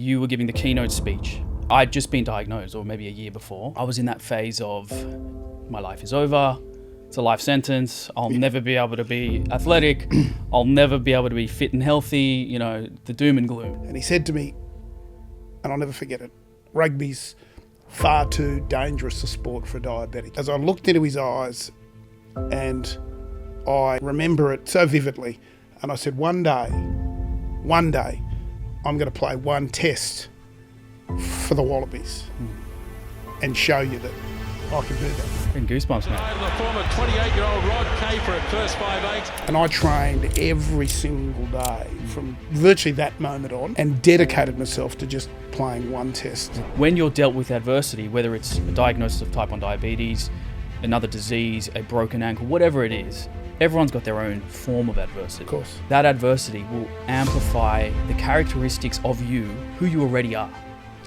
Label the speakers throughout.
Speaker 1: you were giving the keynote speech. I'd just been diagnosed, or maybe a year before. I was in that phase of my life is over. It's a life sentence. I'll never be able to be athletic. I'll never be able to be fit and healthy, you know, the doom and gloom.
Speaker 2: And he said to me, and I'll never forget it, rugby's far too dangerous a sport for a diabetic. As I looked into his eyes, and I remember it so vividly, and I said, one day, I'm going to play one test for the Wallabies and show you that I can do that.
Speaker 1: In goosebumps, man.
Speaker 3: The former 28-year-old Rod Kafer at first 5'8".
Speaker 2: And I trained every single day from virtually that moment on and dedicated myself to just playing one test.
Speaker 1: When you're dealt with adversity, whether it's a diagnosis of type 1 diabetes, another disease, a broken ankle, whatever it is, everyone's got their own form of adversity.
Speaker 2: Of course.
Speaker 1: That adversity will amplify the characteristics of you, who you already are.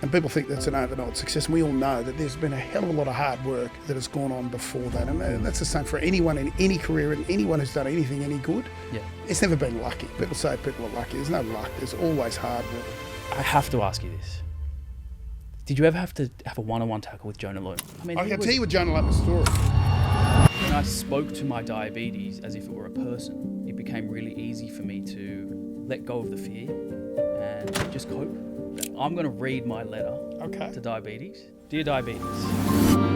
Speaker 2: And people think that's an overnight success. And we all know that there's been a hell of a lot of hard work that has gone on before that. And that's the same for anyone in any career and anyone who's done anything any good.
Speaker 1: Yeah.
Speaker 2: It's never been lucky. People say people are lucky. There's no luck. There's always hard work.
Speaker 1: I have to ask you this. Did you ever have to have a one-on-one tackle with Jonah Lomu?
Speaker 2: I can tell you a Jonah Lomu story.
Speaker 1: When I spoke to my diabetes as if it were a person, it became really easy for me to let go of the fear and just cope. I'm going to read my letter to diabetes. Dear diabetes.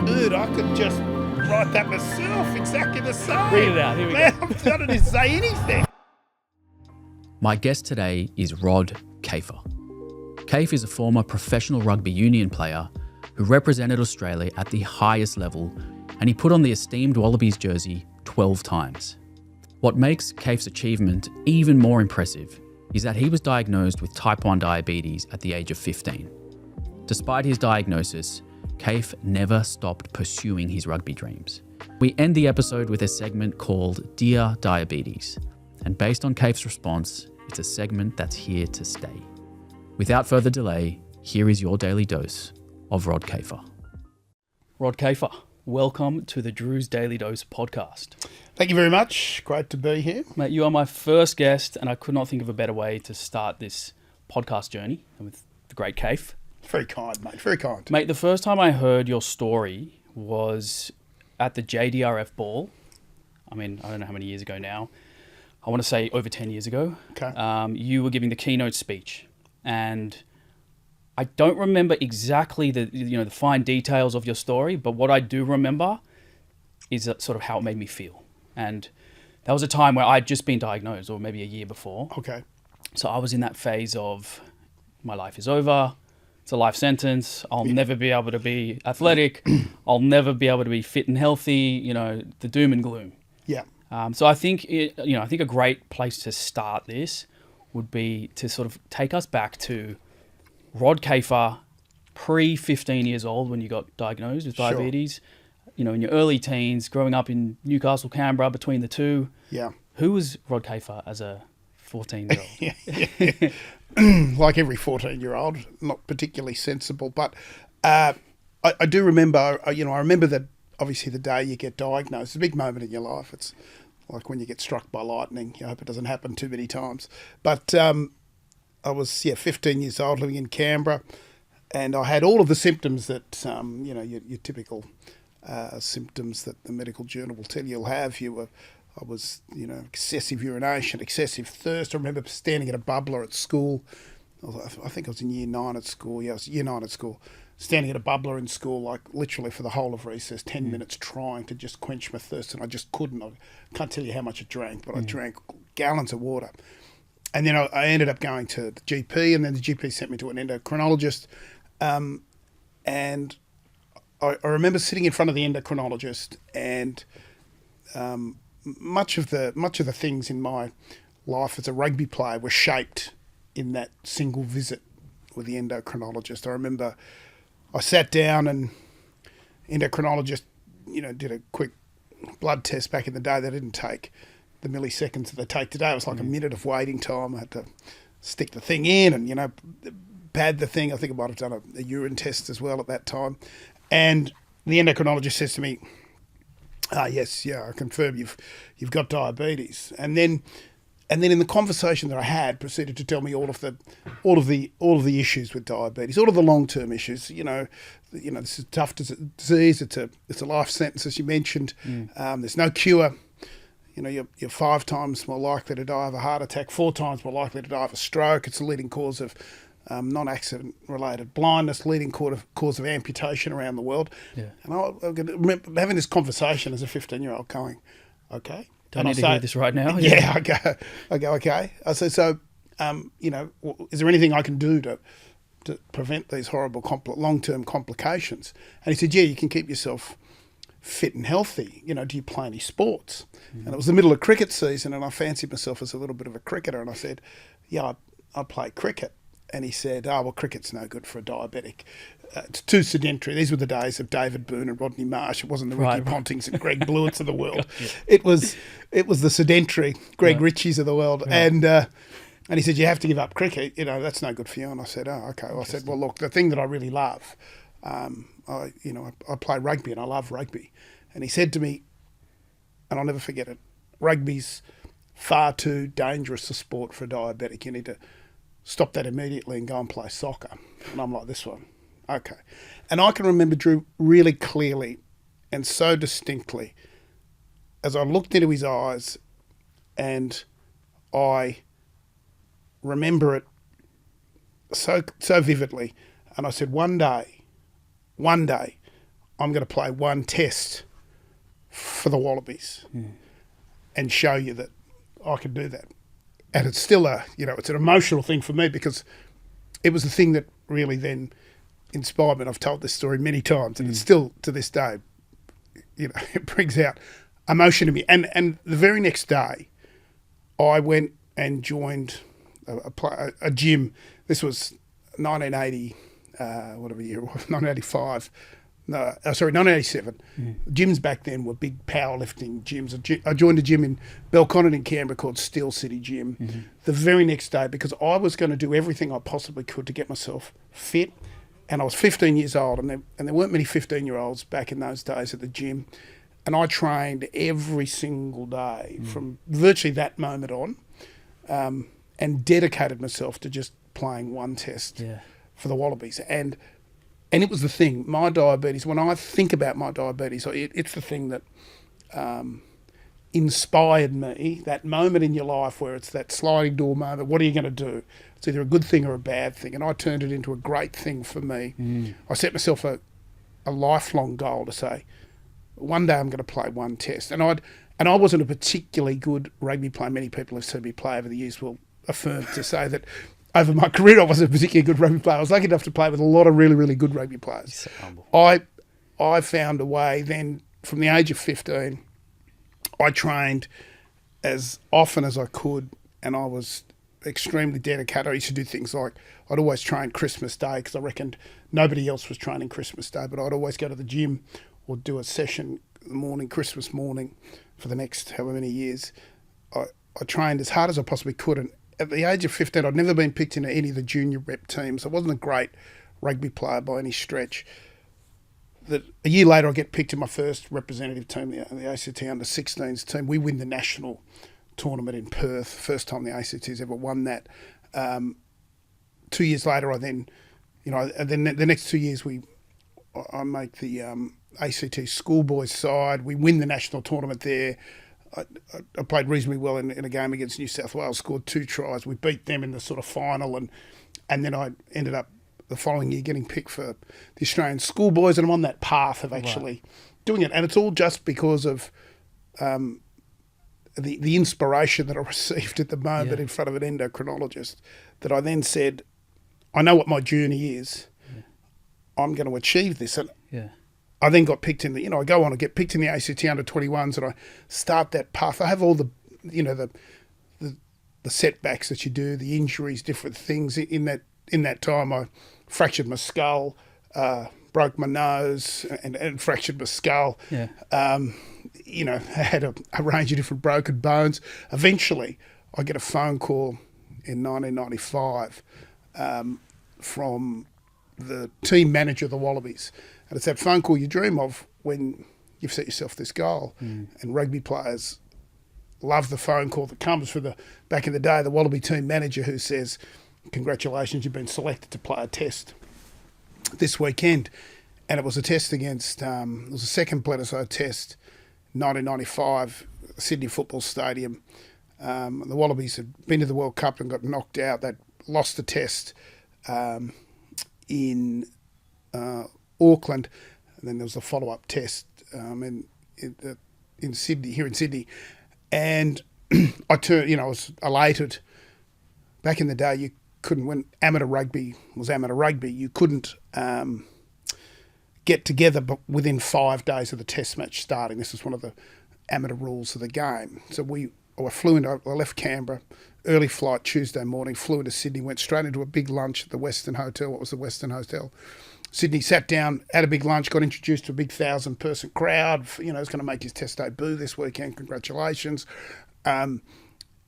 Speaker 2: Dude, I could just write that myself, exactly the same.
Speaker 1: Read it out, here we go.
Speaker 2: Man, I'm not going to say anything.
Speaker 1: My guest today is Rod Kafer. Kafer is a former professional rugby union player who represented Australia at the highest level, and he put on the esteemed Wallabies jersey 12 times. What makes Kafer's achievement even more impressive is that he was diagnosed with type 1 diabetes at the age of 15. Despite his diagnosis, Kafer never stopped pursuing his rugby dreams. We end the episode with a segment called Dear Diabetes, and based on Kafer's response, it's a segment that's here to stay. Without further delay, here is your daily dose of Rod Kafer. Rod Kafer, welcome to the Drew's Daily Dose podcast.
Speaker 2: Thank you very much. Great to be here.
Speaker 1: Mate, you are my first guest, and I could not think of a better way to start this podcast journey with the great Kafer.
Speaker 2: Very kind, mate. Very kind.
Speaker 1: Mate, the first time I heard your story was at the JDRF ball. I mean, I don't know how many years ago now. I want to say over 10 years ago.
Speaker 2: Okay.
Speaker 1: You were giving the keynote speech, and I don't remember exactly the fine details of your story, but what I do remember is sort of how it made me feel. And that was a time where I'd just been diagnosed, or maybe a year before.
Speaker 2: Okay.
Speaker 1: So I was in that phase of my life is over. It's a life sentence. I'll never be able to be athletic. I'll never be able to be fit and healthy. You know, the doom and gloom.
Speaker 2: Yeah.
Speaker 1: So I think I think a great place to start this would be to sort of take us back to Rod Kafer, pre-15 years old when you got diagnosed with diabetes. Sure. You know, in your early teens, growing up in Newcastle, Canberra, between the two.
Speaker 2: Yeah.
Speaker 1: Who was Rod Kafer as a 14-year-old?
Speaker 2: Like every 14-year-old, not particularly sensible. But I do remember, I remember that obviously the day you get diagnosed, it's a big moment in your life. It's like when you get struck by lightning. You hope it doesn't happen too many times. But I was 15 years old, living in Canberra, and I had all of the symptoms that, your typical symptoms that the medical journal will tell you'll have. I was, excessive urination, excessive thirst. I remember standing at a bubbler at school. I think I was in year 9 at school. Yeah, I was year 9 at school. Standing at a bubbler in school, like literally for the whole of recess, 10 minutes trying to just quench my thirst, and I just couldn't. I can't tell you how much I drank, but I drank gallons of water. And then I ended up going to the GP, and then the GP sent me to an endocrinologist. And I remember sitting in front of the endocrinologist, and much of the things in my life as a rugby player were shaped in that single visit with the endocrinologist. I remember I sat down, and endocrinologist, did a quick blood test back in the day. They didn't take the milliseconds that they take today. It was like a minute of waiting time. I had to stick the thing in and, pad the thing. I think I might have done a urine test as well at that time. And the endocrinologist says to me, yes, I confirm you've got diabetes. And then And then in the conversation that I had, proceeded to tell me all of the issues with diabetes, all of the long-term issues. This is a tough disease. It's a life sentence, as you mentioned. There's no cure. You're 5 times more likely to die of a heart attack, 4 times more likely to die of a stroke. It's the leading cause of non-accident-related blindness, leading cause of amputation around the world.
Speaker 1: Yeah.
Speaker 2: And I remember having this conversation as a 15-year-old going, okay.
Speaker 1: Don't need to hear this right now.
Speaker 2: Yeah, I go, okay. I said, so, is there anything I can do to prevent these horrible long-term complications? And he said, yeah, you can keep yourself fit and healthy. Do you play any sports? And it was the middle of cricket season, and I fancied myself as a little bit of a cricketer. And I said, yeah, I play cricket. And he said, oh, well, cricket's no good for a diabetic. It's too sedentary. These were the days of David Boone and Rodney Marsh. It wasn't the Ricky Pontings and Greg Blewitts of the world. Yeah. It was the sedentary Greg Ritchies of the world. Yeah. And he said, you have to give up cricket. That's no good for you. And I said, oh, okay. Well, I said, well, look, the thing that I really love, I play rugby and I love rugby. And he said to me, and I'll never forget it, rugby's far too dangerous a sport for a diabetic. You need to stop that immediately and go and play soccer. And I'm like, this one. Okay. And I can remember Drew really clearly and so distinctly as I looked into his eyes, and I remember it so vividly. And I said, one day, I'm going to play one test for the Wallabies and show you that I can do that. And it's still it's an emotional thing for me, because it was the thing that really then inspired me. And I've told this story many times, and it's still to this day, it brings out emotion to me. And the very next day, I went and joined a gym. This was 1980, whatever year it was, 1985. No, sorry, 1987. Gyms back then were big powerlifting gyms. I joined a gym in Belconnen in Canberra called Steel City Gym the very next day, because I was going to do everything I possibly could to get myself fit. And I was 15 years old, and there weren't many 15-year-olds back in those days at the gym. And I trained every single day from virtually that moment on, and dedicated myself to just playing one test for the Wallabies. And it was the thing, my diabetes, when I think about my diabetes, it's the thing that inspired me, that moment in your life where it's that sliding door moment. What are you going to do? It's either a good thing or a bad thing. And I turned it into a great thing for me. I set myself a lifelong goal to say, one day I'm going to play one test. And I wasn't a particularly good rugby player. Many people have seen me play over the years will affirm to say that over my career I wasn't a particularly good rugby player. I was lucky enough to play with a lot of really, really good rugby players.
Speaker 1: So humble.
Speaker 2: I found a way then, from the age of 15, I trained as often as I could, and I was extremely dedicated. I used to do things like, I'd always train Christmas Day, because I reckoned nobody else was training Christmas Day, but I'd always go to the gym or do a session in the morning, Christmas morning, for the next however many years. I trained as hard as I possibly could, and at the age of 15, I'd never been picked into any of the junior rep teams. I wasn't a great rugby player by any stretch. That a year later, I get picked in my first representative team, the ACT under-16s team. We win the national tournament in Perth, first time the ACT's ever won that. 2 years later, then the next 2 years, I make the ACT schoolboys side. We win the national tournament there. I played reasonably well in a game against New South Wales, scored 2 tries. We beat them in the sort of final, and then I ended up the following year getting picked for the Australian schoolboys, and I'm on that path of actually doing it. And it's all just because of the inspiration that I received at the moment in front of an endocrinologist, that I then said, I know what my journey is. I'm going to achieve this. And I then got picked in I go on and get picked in the ACT under-21s, and I start that path. I have all the setbacks that you do, the injuries, different things. In that time, I fractured my skull, broke my nose, and fractured my skull. I had a range of different broken bones. Eventually, I get a phone call in 1995 from the team manager of the Wallabies. And it's that phone call you dream of when you've set yourself this goal. And rugby players love the phone call that comes from back in the day, the Wallaby team manager who says, "Congratulations, you've been selected to play a test this weekend." And it was a test against, it was a second Bledisloe test, 1995, Sydney Football Stadium. The Wallabies had been to the World Cup and got knocked out. They'd lost the test in Auckland, and then there was a follow-up test in Sydney, here in Sydney. And I was elated. Back in the day, you couldn't, when amateur rugby was amateur rugby, you couldn't get together but within 5 days of the test match starting. This was one of the amateur rules of the game. So I left Canberra, early flight Tuesday morning, flew into Sydney, went straight into a big lunch at the Western Hotel. What was the Western Hotel? Sydney, sat down, had a big lunch, got introduced to a big 1,000-person crowd. It's going to make his test debut this weekend. Congratulations. Then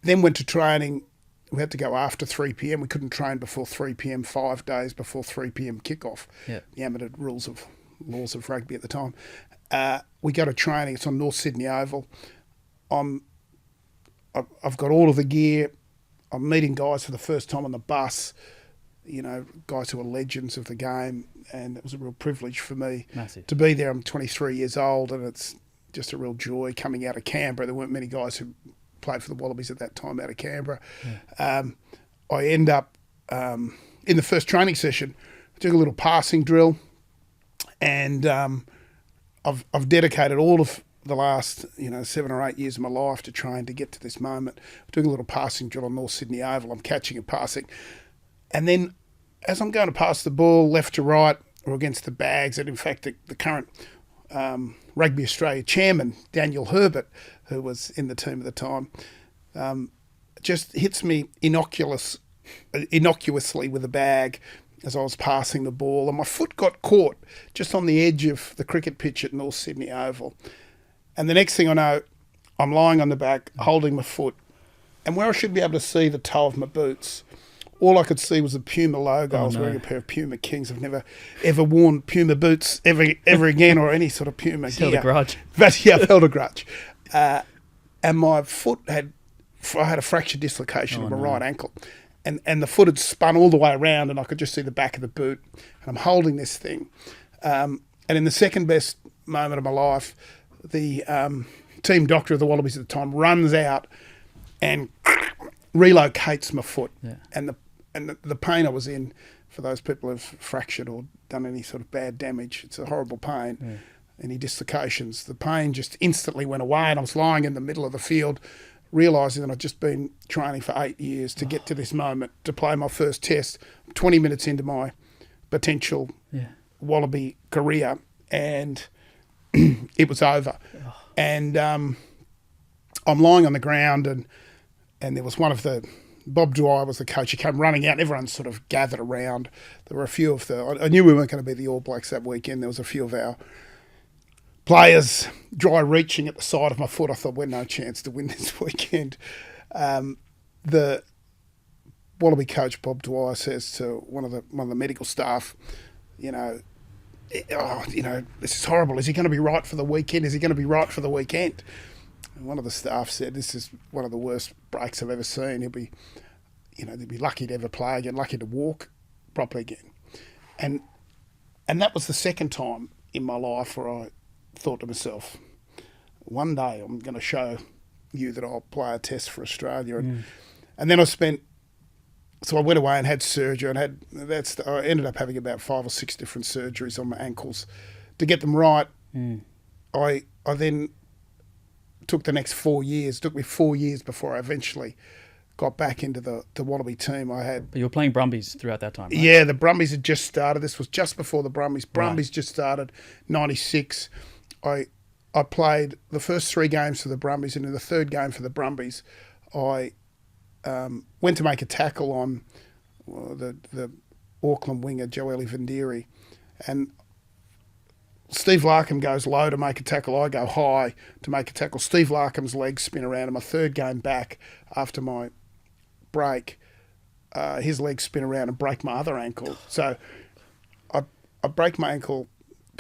Speaker 2: went to training. We had to go after 3 p.m. We couldn't train before 3 p.m, 5 days before 3 p.m. kickoff. Yeah. The amateur laws of rugby at the time. We go to training. It's on North Sydney Oval. I've got all of the gear. I'm meeting guys for the first time on the bus, guys who are legends of the game, and it was a real privilege for me to be there. I'm 23 years old, and it's just a real joy coming out of Canberra. There weren't many guys who played for the Wallabies at that time out of Canberra. Yeah. I end up, in the first training session, doing a little passing drill, and I've dedicated all of the last 7 or 8 years of my life to trying to get to this moment. I'm doing a little passing drill on North Sydney Oval. I'm catching and passing. And then as I'm going to pass the ball left to right or against the bags, and in fact the current Rugby Australia chairman, Daniel Herbert, who was in the team at the time, just hits me innocuously with a bag as I was passing the ball, and my foot got caught just on the edge of the cricket pitch at North Sydney Oval. And the next thing I know, I'm lying on the back, holding my foot, and where I should be able to see the toe of my boots, all I could see was the Puma logo. I was wearing a pair of Puma Kings. I've never, ever worn Puma boots ever again, or any sort of Puma gear.
Speaker 1: Held a grudge.
Speaker 2: But yeah, I held a grudge. And my foot I had a fracture dislocation of my right ankle. And the foot had spun all the way around, and I could just see the back of the boot. And I'm holding this thing. And in the second best moment of my life, the team doctor of the Wallabies at the time runs out and relocates my foot. Yeah. And the pain I was in, for those people who've fractured or done any sort of bad damage, it's a horrible pain. Yeah. Any dislocations, the pain just instantly went away, and I was lying in the middle of the field, realising that I'd just been training for 8 years to get to this moment, to play my first test, 20 minutes into my potential Wallaby career, and it was over. Oh. And I'm lying on the ground, and there was one of the, Bob Dwyer was the coach. He came running out, and everyone sort of gathered around. There were a few of I knew we weren't going to be the All Blacks that weekend. There was a few of our players dry reaching at the side of my foot. I thought, we're no chance to win this weekend. The Wallaby coach, Bob Dwyer, says to one of the medical staff, this is horrible. Is he going to be right for the weekend? Is he going to be right for the weekend? And one of the staff said, this is one of the worst breaks I've ever seen. He'll be, they'd be lucky to ever play again, lucky to walk properly again. And that was the second time in my life where I thought to myself, one day I'm going to show you that I'll play a test for Australia. And then I went away and had surgery, and I ended up having about 5 or 6 different surgeries on my ankles to get them right. I then took the next 4 years. It took me 4 years before I eventually got back into the Wallaby team. But
Speaker 1: you were playing Brumbies throughout that time, right?
Speaker 2: Yeah, the Brumbies had just started. This was just before the Brumbies. Brumbies just started, 96. I played the first 3 games for the Brumbies, and in the third game for the Brumbies, I went to make a tackle on the Auckland winger, Joeli Vandiri, and Steve Larkham goes low to make a tackle. I go high to make a tackle. Steve Larkham's legs spin around. In my third game back after my break, his legs spin around and break my other ankle. So I break my ankle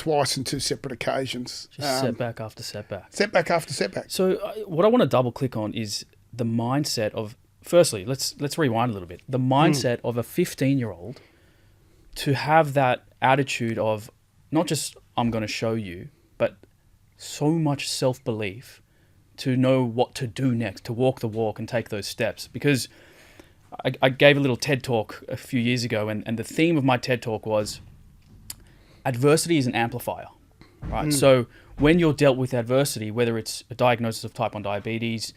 Speaker 2: twice in 2 separate occasions.
Speaker 1: Just setback after setback.
Speaker 2: Setback after setback.
Speaker 1: So what I want to double click on is the mindset of, firstly, let's rewind a little bit. The mindset of a 15-year-old to have that attitude of not just I'm going to show you, but so much self-belief to know what to do next, to walk the walk and take those steps. Because I gave a little TED talk a few years ago, and the theme of my TED talk was adversity is an amplifier, right? So when you're dealt with adversity, whether it's a diagnosis of type 1 diabetes,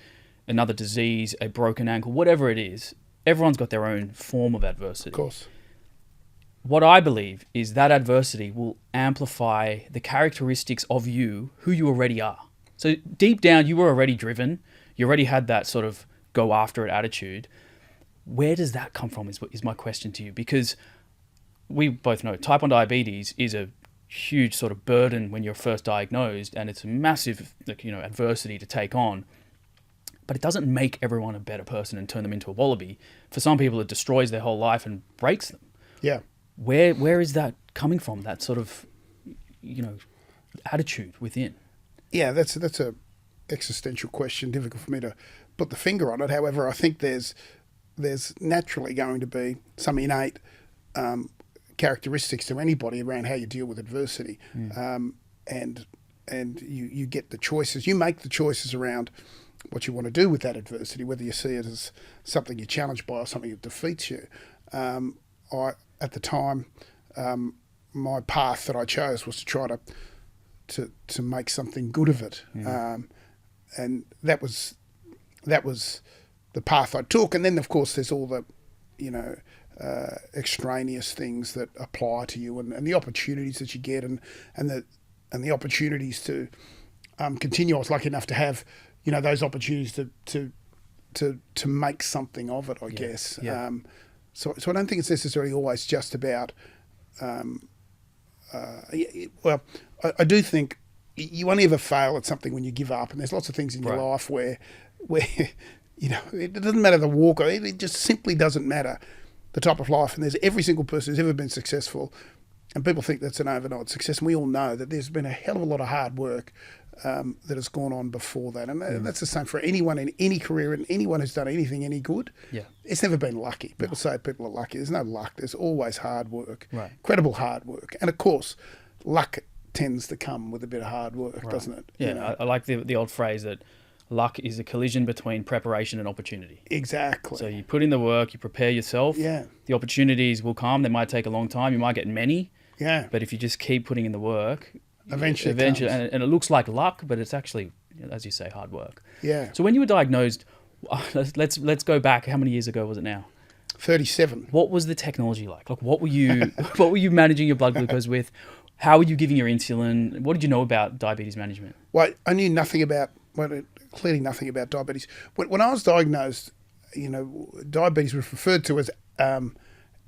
Speaker 1: another disease, a broken ankle, whatever it is, everyone's got their own form of adversity.
Speaker 2: Of course.
Speaker 1: What I believe is that adversity will amplify the characteristics of you, who you already are. So deep down, you were already driven. You already had that sort of go after it attitude. Where does that come from is my question to you. Because we both know type 1 diabetes is a huge sort of burden when you're first diagnosed, and it's a massive adversity to take on. But it doesn't make everyone a better person and turn them into a wallaby. For some people, it destroys their whole life and breaks them.
Speaker 2: Yeah.
Speaker 1: Where is that coming from? That sort of, attitude within.
Speaker 2: Yeah, that's a existential question. Difficult for me to put the finger on it. However, I think there's naturally going to be some innate characteristics to anybody around how you deal with adversity, and you get the choices. You make the choices around what you want to do with that adversity, whether you see it as something you're challenged by or something that defeats you. At the time, my path that I chose was to try to make something good of it, and that was the path I took. And then, of course, there's all the extraneous things that apply to you, and the opportunities that you get, and the opportunities to continue. I was lucky enough to have those opportunities to make something of it, I guess.
Speaker 1: Yeah.
Speaker 2: So I don't think it's necessarily always just about. I do think you only ever fail at something when you give up, and there's lots of things in your life where it doesn't matter the walk. It just simply doesn't matter the type of life. And there's every single person who's ever been successful, and people think that's an overnight success. And we all know that there's been a hell of a lot of hard work that has gone on before that. And that's the same for anyone in any career, and anyone who's done anything any good. Yeah. It's never been lucky. People say people are lucky. There's no luck. There's always hard work, incredible hard work. And of course, luck tends to come with a bit of hard work, doesn't it?
Speaker 1: Yeah, I like the old phrase that luck is a collision between preparation and opportunity.
Speaker 2: Exactly.
Speaker 1: So you put in the work, you prepare yourself. Yeah. The opportunities will come. They might take a long time. You might get many. Yeah. But if you just keep putting in the work, eventually, and it looks like luck, but it's actually, as you say, hard work. Yeah. So when you were diagnosed, let's go back. How many years ago was it now?
Speaker 2: 37.
Speaker 1: What was the technology like? Like, what were you managing your blood glucose with? How were you giving your insulin? What did you know about diabetes management?
Speaker 2: Well, I knew clearly nothing about diabetes. When I was diagnosed, diabetes was referred to as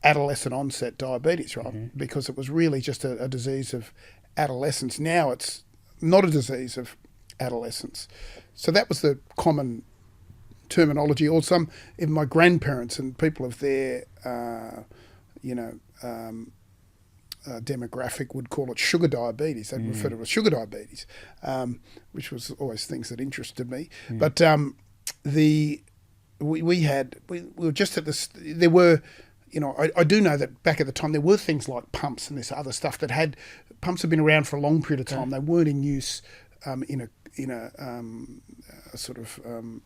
Speaker 2: adolescent onset diabetes, right? Mm-hmm. Because it was really just a disease of adolescence. Now it's not a disease of adolescence. So that was the common terminology. Or even my grandparents and people of their, demographic would call it sugar diabetes. They'd refer to it as sugar diabetes, which was always things that interested me. But we were just at this. There were, I do know that back at the time there were things like pumps and this other stuff pumps have been around for a long period of time. They weren't in use in a sort of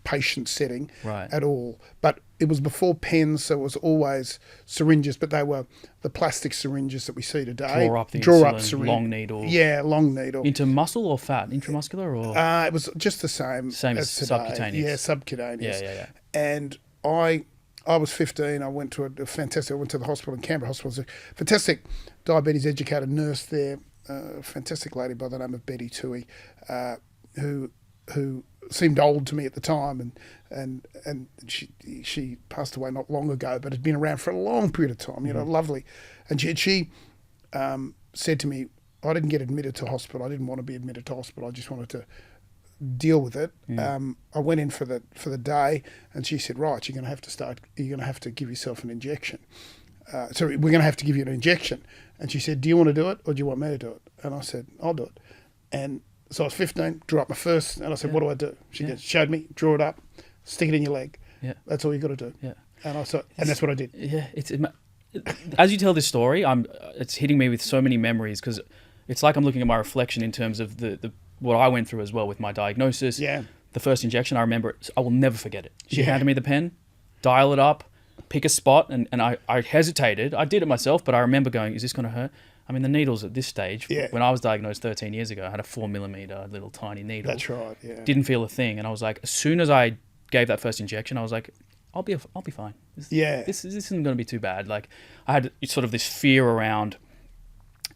Speaker 2: patient setting at all. But it was before pens, so it was always syringes, but they were the plastic syringes that we see today.
Speaker 1: Draw up syringe. Long needle.
Speaker 2: Yeah, long needle.
Speaker 1: Into muscle or fat? Intramuscular or?
Speaker 2: It was just the same.
Speaker 1: Same as subcutaneous.
Speaker 2: Yeah, subcutaneous.
Speaker 1: Yeah.
Speaker 2: And I was 15. I went to the hospital in Canberra Hospital. It was a fantastic diabetes educator nurse there, a fantastic lady by the name of Betty Toohey, who seemed old to me at the time, and she passed away not long ago, but had been around for a long period of time. Lovely, and she said to me, I didn't get admitted to hospital. I didn't want to be admitted to hospital. I just wanted to deal with it. I went in for the day, and she said, right, you're going to have to give yourself an injection. We're going to have to give you an injection. And she said, do you want to do it or do you want me to do it? And I said, I'll do it. And so I was 15, drew up my first, and I said, what do I do? She showed me, draw it up, stick it in your leg.
Speaker 1: Yeah.
Speaker 2: That's all you got to do.
Speaker 1: Yeah.
Speaker 2: And that's what I did.
Speaker 1: Yeah. As you tell this story, it's hitting me with so many memories, because it's like I'm looking at my reflection in terms of the what I went through as well with my diagnosis.
Speaker 2: Yeah.
Speaker 1: The first injection, I remember it. I will never forget it. She handed me the pen, dial it up, pick a spot, and I hesitated. I did it myself, but I remember going, is this going to hurt? I mean, the needles at this stage, when I was diagnosed 13 years ago, I had a 4 millimeter little tiny needle.
Speaker 2: That's right, yeah.
Speaker 1: Didn't feel a thing. And I was like, as soon as I gave that first injection, I was like, I'll be fine. This isn't going to be too bad. Like, I had sort of this fear around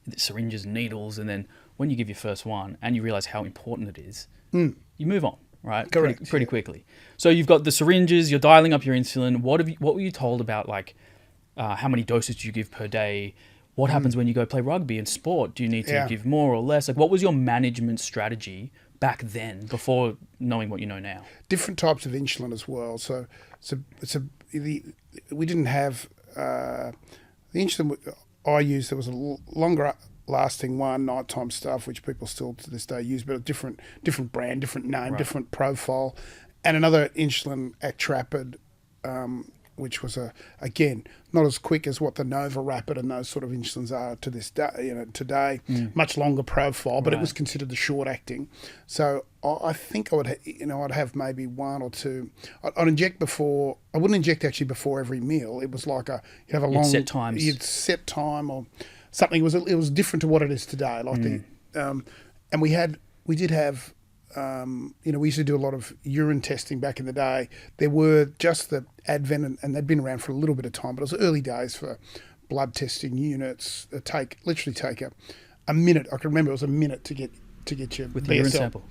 Speaker 1: the syringes and needles, and then when you give your first one and you realize how important it is, you move on, right?
Speaker 2: Correct.
Speaker 1: Pretty quickly. So you've got the syringes, you're dialing up your insulin. What were you told about, like, how many doses do you give per day? What happens when you go play rugby and sport? Do you need to give more or less? Like, what was your management strategy back then, before knowing what you know now? Different
Speaker 2: types of insulin as well. So we didn't have the insulin I used. There was a longer lasting one, nighttime stuff, which people still to this day use, but a different brand, different name, different profile, and another insulin Actrapid, which was again not as quick as what the Nova Rapid and those sort of insulins are to this day. Today, much longer profile, but it was considered the short acting. So I think I would, I'd have maybe one or two. I'd inject before. I wouldn't inject actually before every meal. It was like you'd have a long
Speaker 1: set times.
Speaker 2: You'd set time or something. It was different to what it is today. Like and we did have. We used to do a lot of urine testing back in the day. There were just the advent, and they'd been around for a little bit of time, but it was early days for blood testing units. Literally take a minute. I can remember it was a minute to get your
Speaker 1: with the urine sample.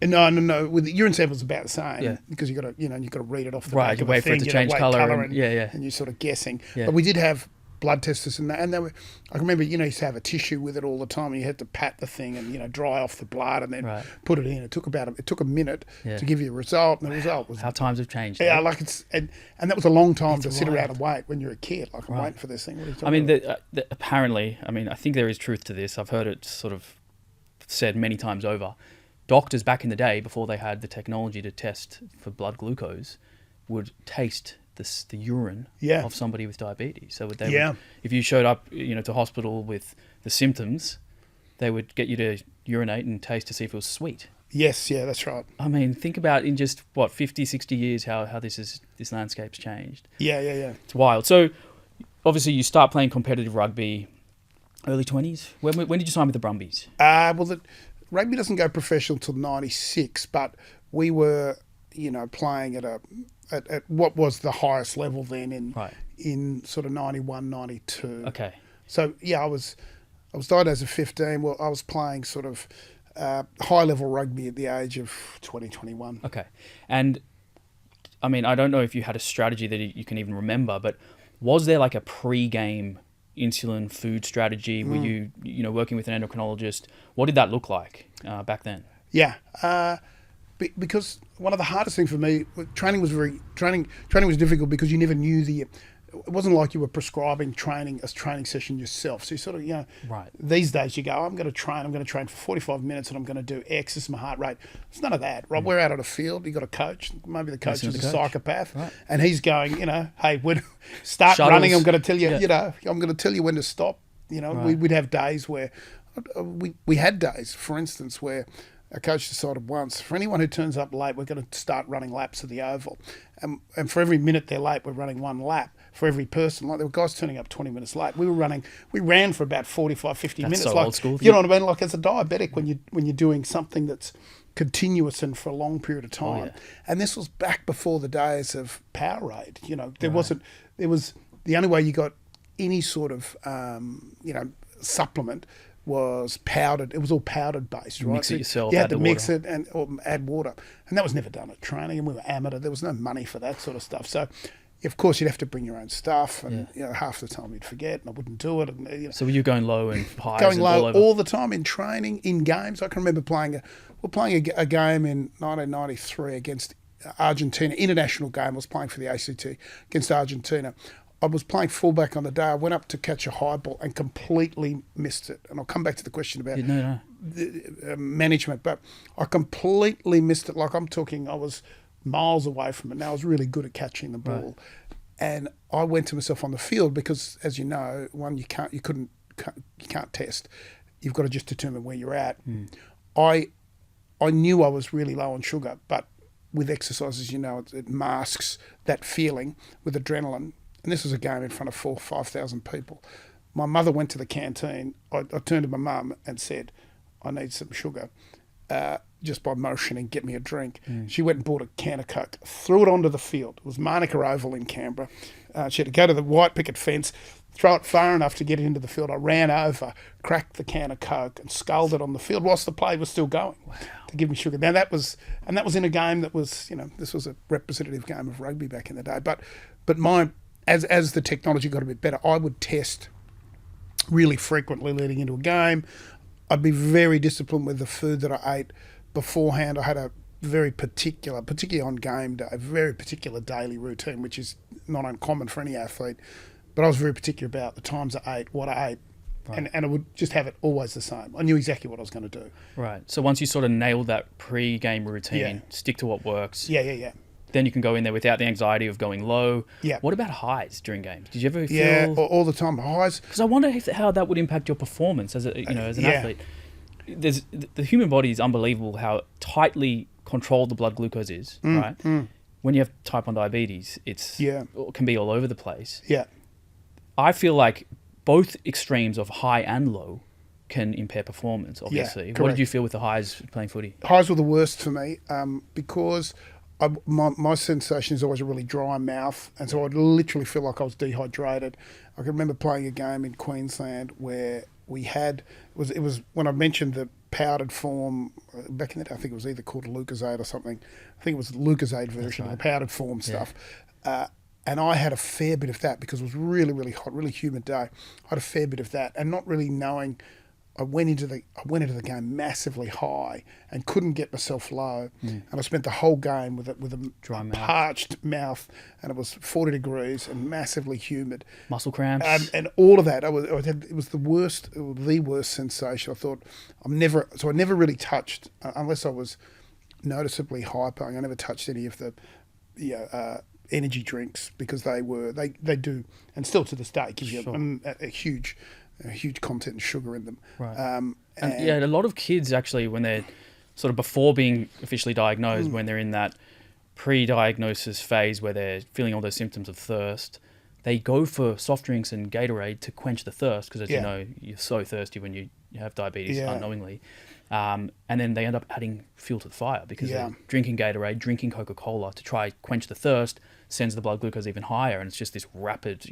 Speaker 2: No. With the urine sample, it's about the same because you got to read it off the back
Speaker 1: you
Speaker 2: of
Speaker 1: wait
Speaker 2: the
Speaker 1: for
Speaker 2: thing,
Speaker 1: it to change colour, and
Speaker 2: you're sort of guessing.
Speaker 1: Yeah.
Speaker 2: But we did have blood testers and they were. I remember you used to have a tissue with it all the time. And you had to pat the thing and dry off the blood and then put it in. It took a minute to give you a result, and the result was
Speaker 1: how times have changed.
Speaker 2: Yeah, like it's and that was a long time to sit around and wait when you're a kid. Like I'm waiting for this thing. What are you talking about?
Speaker 1: Apparently, I think there is truth to this. I've heard it sort of said many times over. Doctors back in the day, before they had the technology to test for blood glucose, would taste the urine of somebody with diabetes. So would, if you showed up, to hospital with the symptoms, they would get you to urinate and taste to see if it was sweet.
Speaker 2: Yes, yeah, that's right.
Speaker 1: I mean, think about in just 50, 60 years how this landscape's changed.
Speaker 2: Yeah.
Speaker 1: It's wild. So obviously you start playing competitive rugby early 20s. When did you sign with the Brumbies?
Speaker 2: The rugby doesn't go professional till 96, but we were, playing at what was the highest level then in sort of 91, 92.
Speaker 1: Okay.
Speaker 2: So I was diagnosed at 15. Well, I was playing sort of high level rugby at the age of 20, 21.
Speaker 1: Okay. And I mean, I don't know if you had a strategy that you can even remember, but was there like a pre-game insulin food strategy? Were you working with an endocrinologist? What did that look like back then?
Speaker 2: Yeah. Because one of the hardest things for me, training was difficult because you never knew it wasn't like you were prescribing a training session yourself. So you sort of, these days you go, I'm going to train for 45 minutes and I'm going to do X, this is my heart rate. It's none of that, right? We're out on a field, you've got a coach, maybe the coach is a psychopath, and he's going, hey, when start
Speaker 1: Shuttles.
Speaker 2: Running, I'm going to tell you, I'm going to tell you when to stop. We'd have days where, we had days, for instance, where our coach decided once, for anyone who turns up late, we're going to start running laps of the oval. And for every minute they're late, we're running one lap for every person. Like there were guys turning up 20 minutes late. We ran for about 45, 50 minutes.
Speaker 1: So
Speaker 2: like,
Speaker 1: old school.
Speaker 2: You know what I mean? Like as a diabetic, when you're doing something that's continuous and for a long period of time. Oh, yeah. And this was back before the days of Powerade. There was the only way you got any sort of, supplement was powdered. It was all powdered based, right?
Speaker 1: Mix it yourself.
Speaker 2: You had to mix it or add water, and that was never done at training. And we were amateur. There was no money for that sort of stuff. So, of course, you'd have to bring your own stuff, and half the time you'd forget, and I wouldn't do it. And,
Speaker 1: So were you going low and high?
Speaker 2: Going low all the time in training, in games. I can remember playing a game in 1993 against Argentina. International game. I was playing for the ACT against Argentina. I was playing fullback on the day. I went up to catch a high ball and completely missed it. And I'll come back to the question about management, but I completely missed it. Like I'm talking, I was miles away from it. Now I was really good at catching the ball, and I went to myself on the field because, as you know, you can't test. You've got to just determine where you're at. I knew I was really low on sugar, but with exercises, it masks that feeling with adrenaline. And this was a game in front of 4,000 or 5,000 people. My mother went to the canteen. I turned to my mum and said, I need some sugar, just by motioning, get me a drink. She went and bought a can of Coke, threw it onto the field. It was Manuka Oval in Canberra. She had to go to the white picket fence, throw it far enough to get it into the field. I ran over, cracked the can of Coke and sculled it on the field whilst the play was still going to give me sugar. Now that was in a game that was, this was a representative game of rugby back in the day. But as the technology got a bit better, I would test really frequently leading into a game. I'd be very disciplined with the food that I ate beforehand. I had a very particularly on game day, a very particular daily routine, which is not uncommon for any athlete. But I was very particular about the times I ate, what I ate, and I would just have it always the same. I knew exactly what I was going to do.
Speaker 1: Right. So once you sort of nailed that pre-game routine, stick to what works.
Speaker 2: Yeah.
Speaker 1: Then you can go in there without the anxiety of going low.
Speaker 2: Yeah.
Speaker 1: What about highs during games? Did you ever feel...
Speaker 2: Yeah, all the time. Highs.
Speaker 1: Because I wonder how that would impact your performance as an athlete. The human body is unbelievable how tightly controlled the blood glucose is, right? When you have type 1 diabetes, it can be all over the place.
Speaker 2: Yeah.
Speaker 1: I feel like both extremes of high and low can impair performance, obviously.
Speaker 2: Yeah,
Speaker 1: what
Speaker 2: correct.
Speaker 1: did you feel with the highs playing footy?
Speaker 2: Highs were the worst for me because... My sensation is always a really dry mouth, and so I'd literally feel like I was dehydrated. I can remember playing a game in Queensland where we had it was when I mentioned the powdered form back in the day. I think it was either called Lucozade or something. I think it was the Lucozade version of the powdered form stuff. And I had a fair bit of that because it was really, really hot, really humid day. I had a fair bit of that, and not really knowing. I went into the game massively high and couldn't get myself low, and I spent the whole game with a
Speaker 1: dry mouth,
Speaker 2: parched mouth, and it was 40 degrees and massively humid,
Speaker 1: muscle cramps,
Speaker 2: and all of that. It was the worst sensation. I thought I never really touched unless I was noticeably hypoing. I never touched any of the energy drinks because they do, and still to this day give you a huge content of sugar in them.
Speaker 1: Right. And a lot of kids actually, when they're sort of before being officially diagnosed, when they're in that pre-diagnosis phase where they're feeling all those symptoms of thirst, they go for soft drinks and Gatorade to quench the thirst because, as you know, you're so thirsty when you have diabetes unknowingly. And then they end up adding fuel to the fire because they're drinking Gatorade, drinking Coca-Cola to try quench the thirst, sends the blood glucose even higher, and it's just this rapid,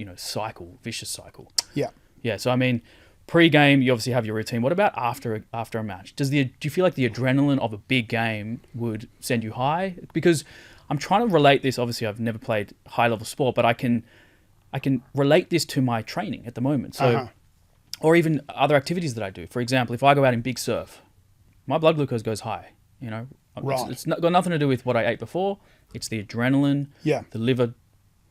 Speaker 1: vicious cycle.
Speaker 2: Yeah.
Speaker 1: Yeah, so I mean, pre-game, you obviously have your routine. What about after a match? Do you feel like the adrenaline of a big game would send you high? Because I'm trying to relate this. Obviously, I've never played high-level sport, but I can relate this to my training at the moment. So, or even other activities that I do. For example, if I go out in big surf, my blood glucose goes high.
Speaker 2: Right.
Speaker 1: It's got nothing to do with what I ate before. It's the adrenaline. Yeah. The liver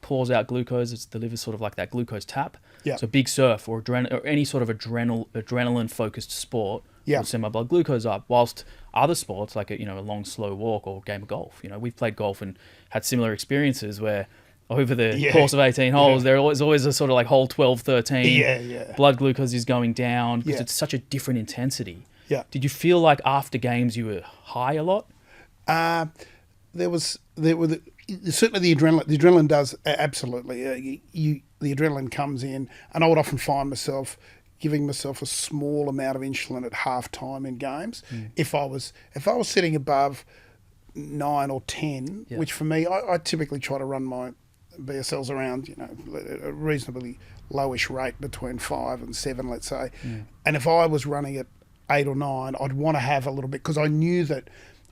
Speaker 1: pours out glucose. It's the liver sort of like that glucose tap. Yeah. So big surf or any sort of adrenaline focused sport will send my blood glucose up. Whilst other sports like a long slow walk or game of golf, we've played golf and had similar experiences where over the course of 18 holes, there is always a sort of like hole 12, 13. Blood glucose is going down because it's such a different intensity. Yeah. Did you feel like after games you were high a lot?
Speaker 2: Certainly the adrenaline does absolutely. The adrenaline comes in, and I would often find myself giving myself a small amount of insulin at half time in games. If I was sitting above 9 or 10, which for me, I typically try to run my BSLs around a reasonably lowish rate between 5 and 7, let's say. And if I was running at 8 or 9, I'd want to have a little bit because I knew that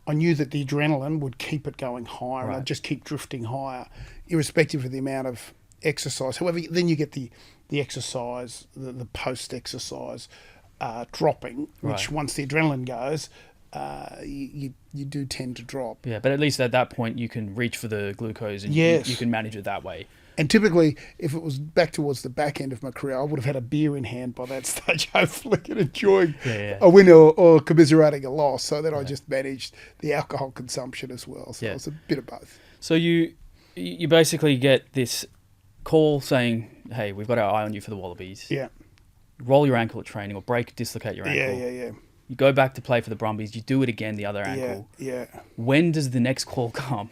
Speaker 2: the adrenaline would keep it going higher, and I'd just keep drifting higher, irrespective of the amount of exercise. However, then you get the exercise, the post-exercise dropping, which once the adrenaline goes, you do tend to drop.
Speaker 1: Yeah, but at least at that point you can reach for the glucose and you can manage it that way.
Speaker 2: And typically, if it was back towards the back end of my career, I would have had a beer in hand by that stage, hopefully, and enjoying a win or commiserating a loss. So then I just managed the alcohol consumption as well. So it was a bit of both.
Speaker 1: So you basically get this call saying, hey, we've got our eye on you for the Wallabies.
Speaker 2: Yeah.
Speaker 1: Roll your ankle at training or dislocate your ankle.
Speaker 2: Yeah.
Speaker 1: You go back to play for the Brumbies. You do it again, the other ankle.
Speaker 2: Yeah.
Speaker 1: When does the next call come?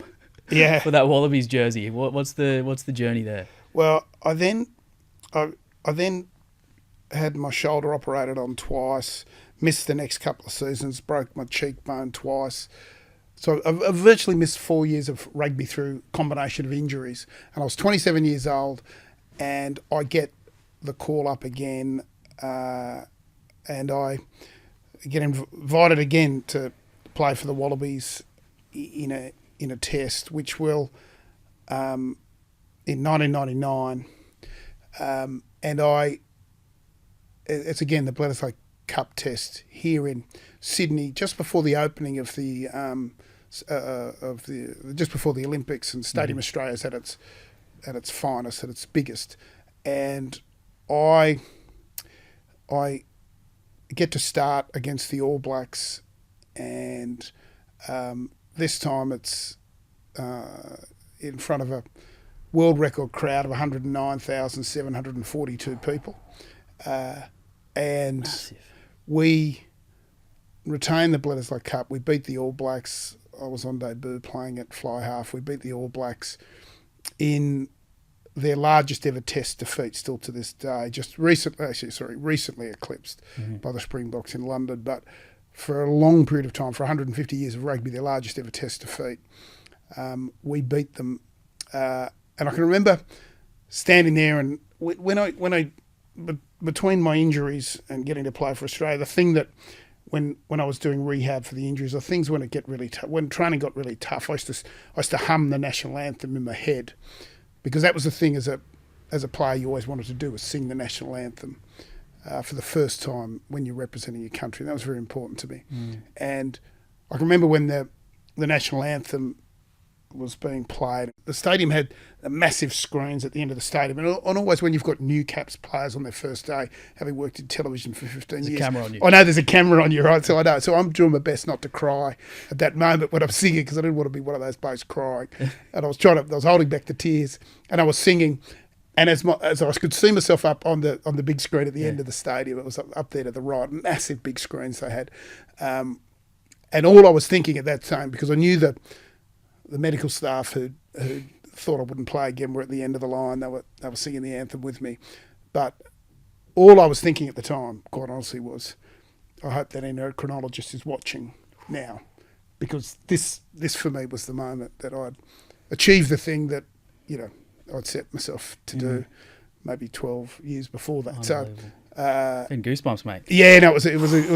Speaker 2: Yeah.
Speaker 1: For that Wallabies jersey, what's the journey there?
Speaker 2: Well, I then had my shoulder operated on twice, missed the next couple of seasons, broke my cheekbone twice. So I virtually missed 4 years of rugby through a combination of injuries. And I was 27 years old, and I get the call up again, and I get invited again to play for the Wallabies in a test, which will in 1999, and it's again the Bledisloe Cup test here in Sydney, just before the opening of the just before the Olympics, and Stadium Australia's at its finest, at its biggest, and I get to start against the All Blacks, and this time it's in front of a world record crowd of 109,742 people. And
Speaker 1: Massive.
Speaker 2: We retained the Bledisloe Cup. We beat the All Blacks. I was on debut playing at fly half. We beat the All Blacks in their largest ever test defeat, still to this day. Recently eclipsed by the Springboks in London. But for a long period of time, for 150 years of rugby, their largest ever test defeat. We beat them, and I can remember standing there, and between my injuries and getting to play for Australia, the thing that when I was doing rehab for the injuries, the things when it get really tough, when training got really tough, I used to hum the national anthem in my head, because that was the thing as a player you always wanted to do, was sing the national anthem for the first time when you're representing your country. That was very important to me. And I can remember when the national anthem was being played, the stadium had massive screens at the end of the stadium, and always when you've got new caps players on their first day, having worked in television for 15 years.
Speaker 1: There's a camera on you.
Speaker 2: I know there's a camera on you, right? So I know. So I'm doing my best not to cry at that moment when I'm singing, because I didn't want to be one of those blokes crying. And I was holding back the tears, and I was singing. And as I could see myself up on the big screen at the end of the stadium, it was up there to the right, massive big screens they had. And all I was thinking at that time, because I knew that the medical staff who thought I wouldn't play again were at the end of the line. They were singing the anthem with me. But all I was thinking at the time, quite honestly, was, I hope that endocrinologist is watching now, because this for me was the moment that I'd achieved the thing that, I'd set myself to do maybe 12 years before that. So
Speaker 1: and goosebumps, mate.
Speaker 2: Yeah, no, it was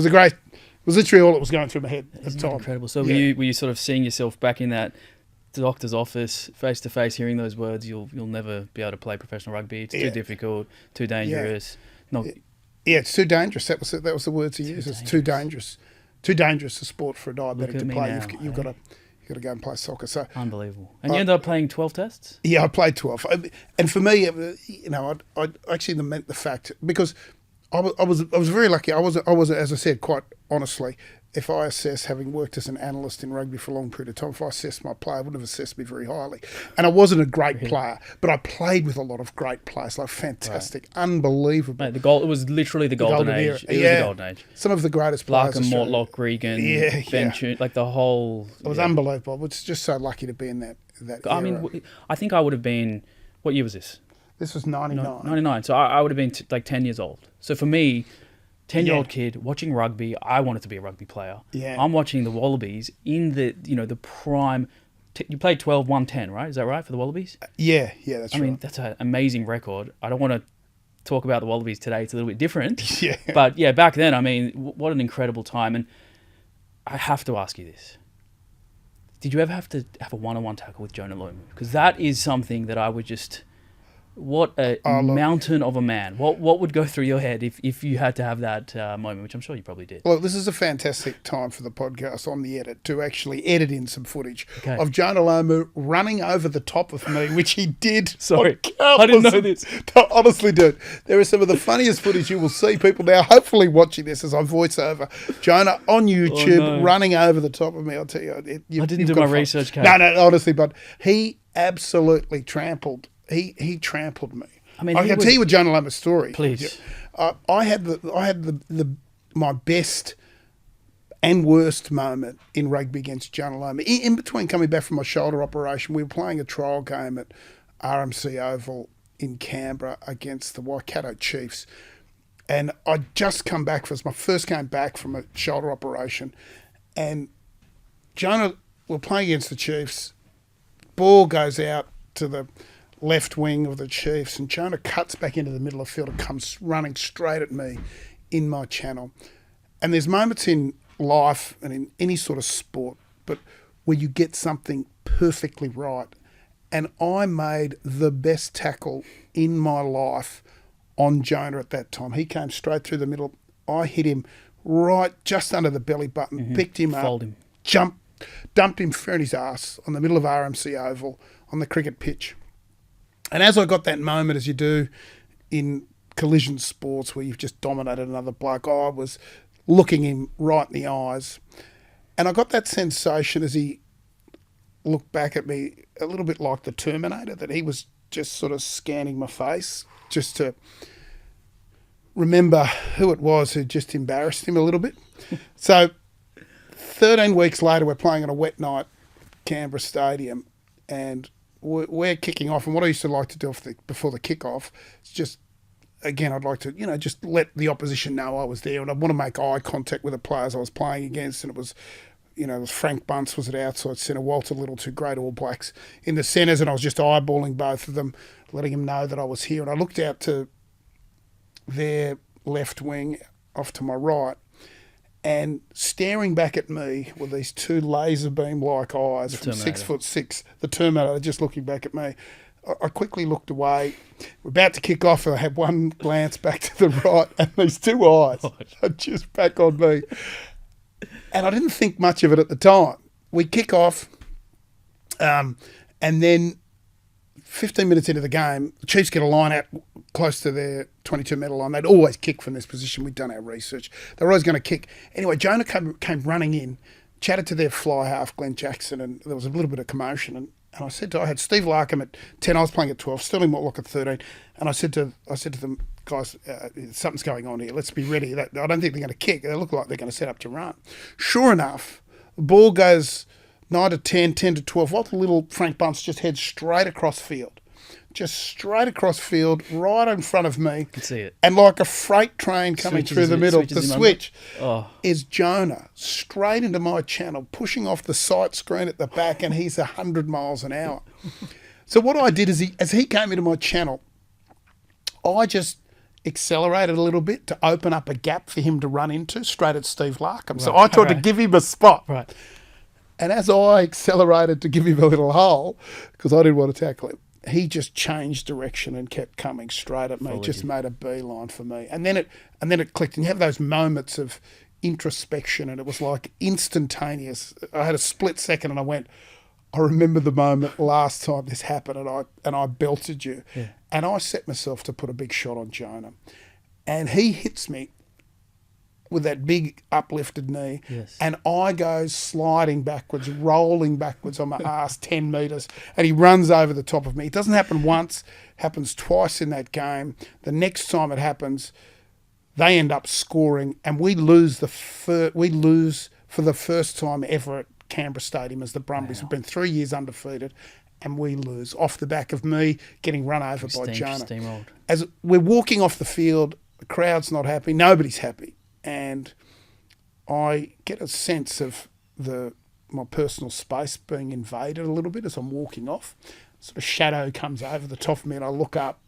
Speaker 2: a great. It was literally all that was going through my head at the time.
Speaker 1: Incredible. So were you sort of seeing yourself back in that doctor's office, face to face, hearing those words? You'll never be able to play professional rugby. It's too difficult, too dangerous.
Speaker 2: It's too dangerous. That was the words he used. It's too dangerous. Too dangerous a sport for a diabetic to play. You've got to go and play soccer. So
Speaker 1: unbelievable. And you ended up playing 12 tests?
Speaker 2: Yeah, I played 12. And for me, I actually meant the fact, because I was very lucky. I was, as I said, quite honestly, if I assess, having worked as an analyst in rugby for a long period of time, if I assessed my play, I wouldn't have assessed me very highly. And I wasn't a great player, but I played with a lot of great players, like fantastic, unbelievable.
Speaker 1: Mate, it was literally the golden age. It was the golden age.
Speaker 2: Some of the greatest players.
Speaker 1: Larkham, Mortlock, Regan, Ben, like the whole.
Speaker 2: It was unbelievable. I was just so lucky to be in that era.
Speaker 1: I mean, I think I would have been. What year was this?
Speaker 2: This was 99.
Speaker 1: 99. So I would have been like 10 years old. So for me, 10-year-old kid watching rugby, I wanted to be a rugby player.
Speaker 2: Yeah.
Speaker 1: I'm watching the Wallabies in the the prime. You played 12-1-10, right? Is that right for the Wallabies?
Speaker 2: Yeah, that's right.
Speaker 1: I mean, that's an amazing record. I don't want to talk about the Wallabies today. It's a little bit different.
Speaker 2: Yeah.
Speaker 1: But yeah, back then, I mean, what an incredible time. And I have to ask you this. Did you ever have to have a one-on-one tackle with Jonah Lomu? Because that is something that I would just... What a
Speaker 2: Oh, look.
Speaker 1: mountain of a man. What would go through your head if you had to have that moment, which I'm sure you probably did.
Speaker 2: Well, this is a fantastic time for the podcast on the edit to actually edit in some footage
Speaker 1: Okay.
Speaker 2: of Jonah Lomu running over the top of me, which he did.
Speaker 1: Sorry,
Speaker 2: on
Speaker 1: I didn't know
Speaker 2: countless-
Speaker 1: this.
Speaker 2: No, honestly, dude, there is some of the funniest footage you will see people now hopefully watching this as I voice over Jonah on YouTube
Speaker 1: no.
Speaker 2: running over the top of me. I'll tell you.
Speaker 1: I didn't do my research, Kate.
Speaker 2: No, honestly, but he absolutely trampled. He trampled me.
Speaker 1: I mean,
Speaker 2: I
Speaker 1: he
Speaker 2: can
Speaker 1: was-
Speaker 2: tell you a Jonah Lomu story.
Speaker 1: Please.
Speaker 2: I had my best and worst moment in rugby against Jonah Lomu. In between coming back from my shoulder operation, we were playing a trial game at RMC Oval in Canberra against the Waikato Chiefs. And I'd just come back. It was my first game back from a shoulder operation. And Jonah, we're playing against the Chiefs. Ball goes out to the left wing of the Chiefs, and Jonah cuts back into the middle of the field and comes running straight at me in my channel. And there's moments in life and in any sort of sport, but where you get something perfectly right. And I made the best tackle in my life on Jonah at that time. He came straight through the middle. I hit him right just under the belly button, picked him
Speaker 1: Fold
Speaker 2: up,
Speaker 1: him.
Speaker 2: dumped him fair in his ass on the middle of RMC Oval on the cricket pitch. And as I got that moment, as you do in collision sports where you've just dominated another bloke, I was looking him right in the eyes. And I got that sensation as he looked back at me, a little bit like the Terminator, that he was just sort of scanning my face just to remember who it was who just embarrassed him a little bit. So 13 weeks later, we're playing on a wet night, Canberra Stadium, and we're kicking off. And what I used to like to do before the kick-off is just, again, I'd like to, just let the opposition know I was there, and I want to make eye contact with the players I was playing against. And it was, it was Frank Bunce was at outside centre, Walter Little, two great All Blacks in the centres, and I was just eyeballing both of them, letting them know that I was here. And I looked out to their left wing off to my right, and staring back at me were these two laser beam-like eyes from
Speaker 1: Terminator.
Speaker 2: 6'6", the Terminator, just looking back at me. I quickly looked away. We're about to kick off, and I had one glance back to the right, and these two eyes are just back on me. And I didn't think much of it at the time. We kick off, and then 15 minutes into the game, the Chiefs get a line out close to their 22-metre line. They'd always kick from this position. We'd done our research. They were always going to kick. Anyway, Jonah came running in, chatted to their fly half, Glenn Jackson, and there was a little bit of commotion. And I had Steve Larkham at 10. I was playing at 12. Sterling Mortlock at 13. And I said to them, guys, something's going on here. Let's be ready. I don't think they're going to kick. They look like they're going to set up to run. Sure enough, the ball goes 9 to 10, 10 to 12. What the little Frank Bunce just heads straight across field. Just straight across field, right in front of me.
Speaker 1: Can see it.
Speaker 2: And like a freight train coming through the middle, the switch is Jonah straight into my channel, pushing off the sight screen at the back, and he's 100 miles an hour. So what I did is, as he came into my channel, I just accelerated a little bit to open up a gap for him to run into straight at Steve Larkham. So I tried to give him a spot.
Speaker 1: Right.
Speaker 2: And as I accelerated to give him a little hole, because I didn't want to tackle him, he just changed direction and kept coming straight at me. Just made a beeline for me, and then it clicked. And you have those moments of introspection, and it was like instantaneous. I had a split second, and I went, I remember the moment last time this happened, and I belted you, and I set myself to put a big shot on Jonah, and he hits me with that big uplifted knee, and I go sliding backwards, rolling backwards on my ass 10 metres, and he runs over the top of me. It doesn't happen once, happens twice in that game. The next time it happens, they end up scoring, and we lose for the first time ever at Canberra Stadium as the Brumbies. We've been 3 years undefeated, and we lose off the back of me getting run over by Jonah.
Speaker 1: Steamrolled.
Speaker 2: As we're walking off the field, the crowd's not happy, nobody's happy. And I get a sense of my personal space being invaded a little bit as I'm walking off. Sort of shadow comes over the top of me, and I look up,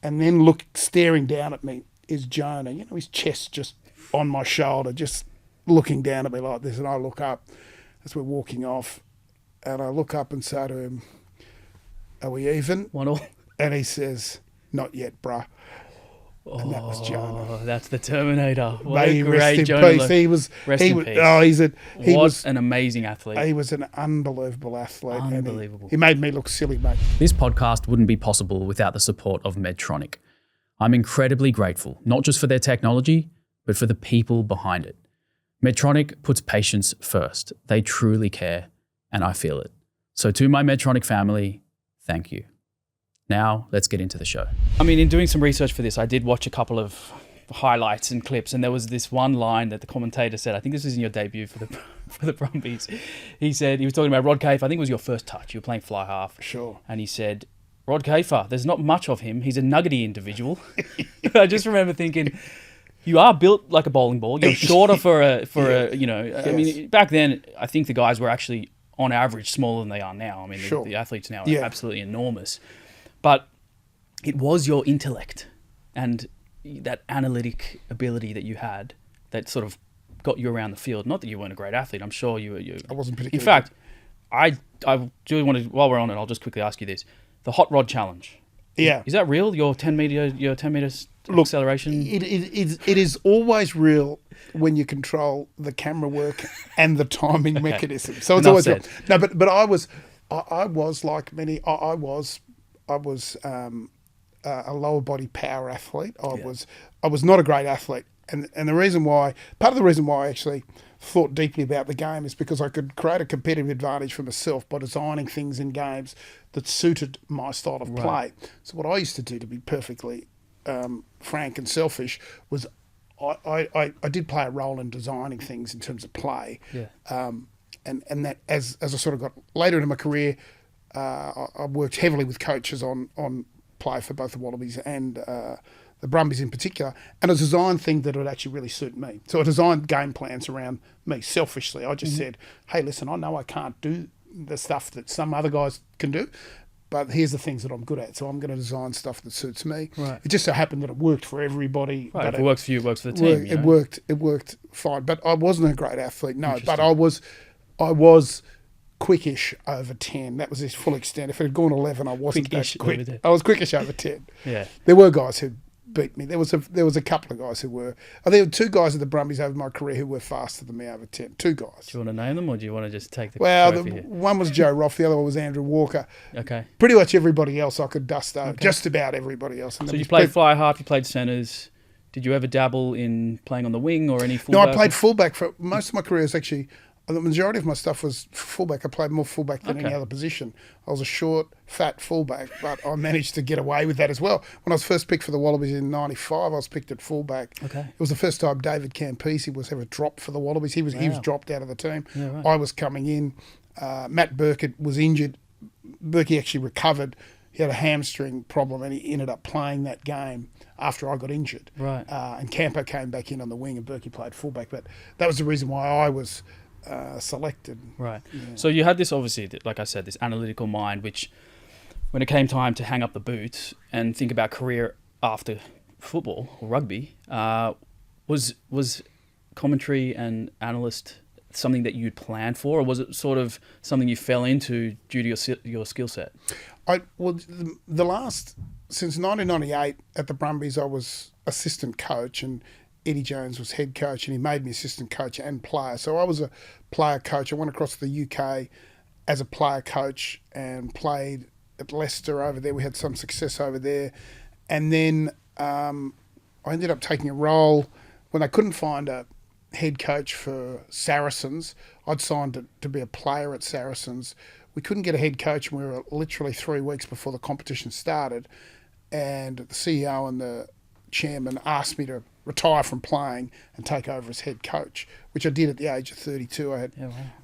Speaker 2: and then staring down at me is Jonah. His chest just on my shoulder, just looking down at me like this. And I look up as we're walking off, and I look up and say to him, "Are we even?"
Speaker 1: 1-1.
Speaker 2: And he says, "Not yet, bruh." And that was Jonah.
Speaker 1: Oh, that's the Terminator. What
Speaker 2: May
Speaker 1: a
Speaker 2: he rest
Speaker 1: great
Speaker 2: in
Speaker 1: Jonah.
Speaker 2: peace. He was.
Speaker 1: Rest
Speaker 2: he
Speaker 1: in
Speaker 2: was.
Speaker 1: peace.
Speaker 2: Oh, he
Speaker 1: What
Speaker 2: was
Speaker 1: an amazing athlete.
Speaker 2: He was an unbelievable athlete. and
Speaker 1: Unbelievable.
Speaker 2: He made me look silly, mate.
Speaker 1: This podcast wouldn't be possible without the support of Medtronic. I'm incredibly grateful, not just for their technology, but for the people behind it. Medtronic puts patients first. They truly care, and I feel it. So to my Medtronic family, thank you. Now, let's get into the show. I mean, in doing some research for this, I did watch a couple of highlights and clips, and there was this one line that the commentator said, I think this was in your debut for the Brumbies. He was talking about Rod Kafer. I think it was your first touch. You were playing fly half.
Speaker 2: Sure.
Speaker 1: And he said, Rod Kafer, there's not much of him. He's a nuggety individual. I just remember thinking, you are built like a bowling ball. You're shorter I mean, back then, I think the guys were actually on average smaller than they are now. I mean,
Speaker 2: Sure.
Speaker 1: the athletes now are absolutely enormous. But it was your intellect and that analytic ability that you had that sort of got you around the field. Not that you weren't a great athlete. I'm sure you were.
Speaker 2: I wasn't particularly.
Speaker 1: In fact, I do want to, while we're on it, I'll just quickly ask you this. The hot rod challenge.
Speaker 2: Yeah.
Speaker 1: Is that real? Your 10 meter acceleration?
Speaker 2: It is always real when you control the camera work and the timing mechanism. So it's always real. No, but I was like many. I was a lower body power athlete. I was not a great athlete, and the reason why, part of the reason why I actually thought deeply about the game is because I could create a competitive advantage for myself by designing things in games that suited my style of play. So what I used to do, to be perfectly frank and selfish, was I did play a role in designing things in terms of play. Yeah. And that as I sort of got later into my career, I worked heavily with coaches on play for both the Wallabies and the Brumbies in particular, and I designed things that would actually really suit me. So I designed game plans around me selfishly. I just said, hey, listen, I know I can't do the stuff that some other guys can do, but here's the things that I'm good at. So I'm going to design stuff that suits me. Right. It just so happened that it worked for everybody.
Speaker 1: Right,
Speaker 2: but
Speaker 1: if it works for you, it works for the team.
Speaker 2: It worked fine, but I wasn't a great athlete, no. But I was quickish over 10. That was his full extent. If it had gone 11, I wasn't that quick. I was quickish over 10. Yeah. There were guys who beat me. There was a couple of guys who were. There were two guys at the Brumbies over my career who were faster than me over 10. Two guys.
Speaker 1: Do you want to name them, or do you want to just take the?
Speaker 2: Well, one was Joe Roth. The other one was Andrew Walker.
Speaker 1: Okay.
Speaker 2: Pretty much everybody else I could dust over. Okay. Just about everybody else. And
Speaker 1: so you played fly half. You played centres. Did you ever dabble in playing on the wing or any fullback?
Speaker 2: No, I played fullback for most of my career. Is actually. The majority of my stuff was fullback. I played more fullback than any other position. I was a short, fat fullback, but I managed to get away with that as well. When I was first picked for the Wallabies in '95, I was picked at fullback. Okay. It was the first time David Campese was ever dropped for the Wallabies. He was dropped out of the team. Yeah, right. I was coming in. Matt Burkett was injured. Burkey actually recovered. He had a hamstring problem, and he ended up playing that game after I got injured. Right. And Campo came back in on the wing, and Burkey played fullback. But that was the reason why I was selected. Right. Yeah.
Speaker 1: So you had this, obviously, like I said, this analytical mind, which when it came time to hang up the boots and think about career after football or rugby, was commentary and analyst something that you'd planned for, or was it sort of something you fell into due to your skill set?
Speaker 2: Since 1998 at the Brumbies, I was assistant coach, and Eddie Jones was head coach, and he made me assistant coach and player. So I was a player coach. I went across to the UK as a player coach and played at Leicester over there. We had some success over there. And then I ended up taking a role when they couldn't find a head coach for Saracens. I'd signed to be a player at Saracens. We couldn't get a head coach, and we were literally 3 weeks before the competition started. And the CEO and the chairman asked me to retire from playing and take over as head coach, which I did at the age of 32.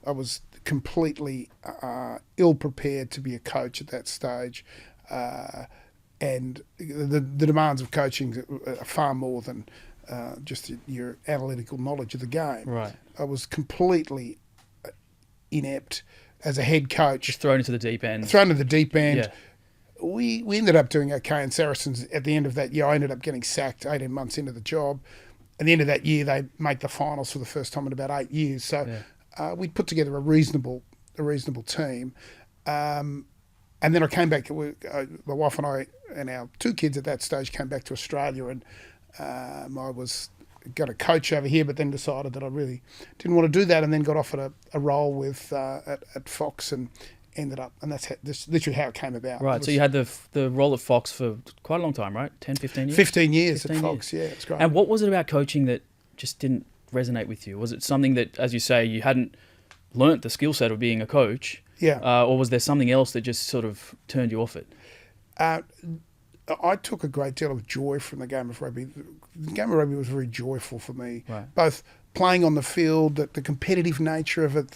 Speaker 2: I was completely ill prepared to be a coach at that stage, and the demands of coaching are far more than just your analytical knowledge of the game. Right. I was completely inept as a head coach.
Speaker 1: Just thrown into the deep end.
Speaker 2: Yeah. We ended up doing okay in Saracens. At the end of that year, I ended up getting sacked 18 months into the job. At the end of that year, they make the finals for the first time in about 8 years. So we put together a reasonable team. And then I came back. My wife and I and our 2 kids at that stage came back to Australia, and I was got a coach over here, but then decided that I really didn't want to do that, and then got offered a role with at Fox, and ended up, and that's literally how it came about.
Speaker 1: Right, so you had the role at Fox for quite a long time, right? 10, 15 years?
Speaker 2: 15 years at Fox, yeah, it's great.
Speaker 1: And what was it about coaching that just didn't resonate with you? Was it something that, as you say, you hadn't learnt the skill set of being a coach?
Speaker 2: Yeah.
Speaker 1: Or was there something else that just sort of turned you off it?
Speaker 2: I took a great deal of joy from the game of rugby. The game of rugby was very joyful for me,
Speaker 1: right.
Speaker 2: Both playing on the field, the competitive nature of it,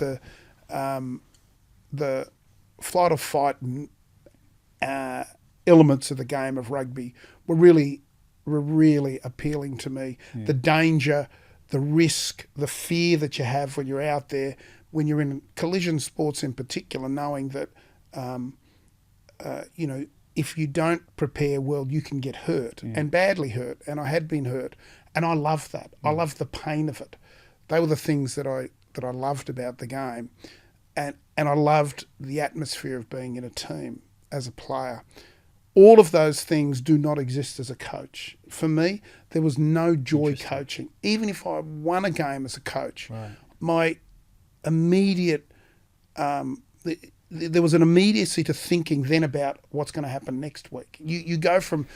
Speaker 2: the flight or fight elements of the game of rugby were really appealing to me. Yeah. The danger, the risk, the fear that you have when you're out there, when you're in collision sports in particular, knowing that, if you don't prepare well, you can get hurt and badly hurt. And I had been hurt, and I loved that. I loved the pain of it. They were the things that I loved about the game, and I loved the atmosphere of being in a team as a player. All of those things do not exist as a coach. For me, there was no joy coaching. Even if I won a game as a coach, right. My immediate there was an immediacy to thinking then about what's going to happen next week. You go from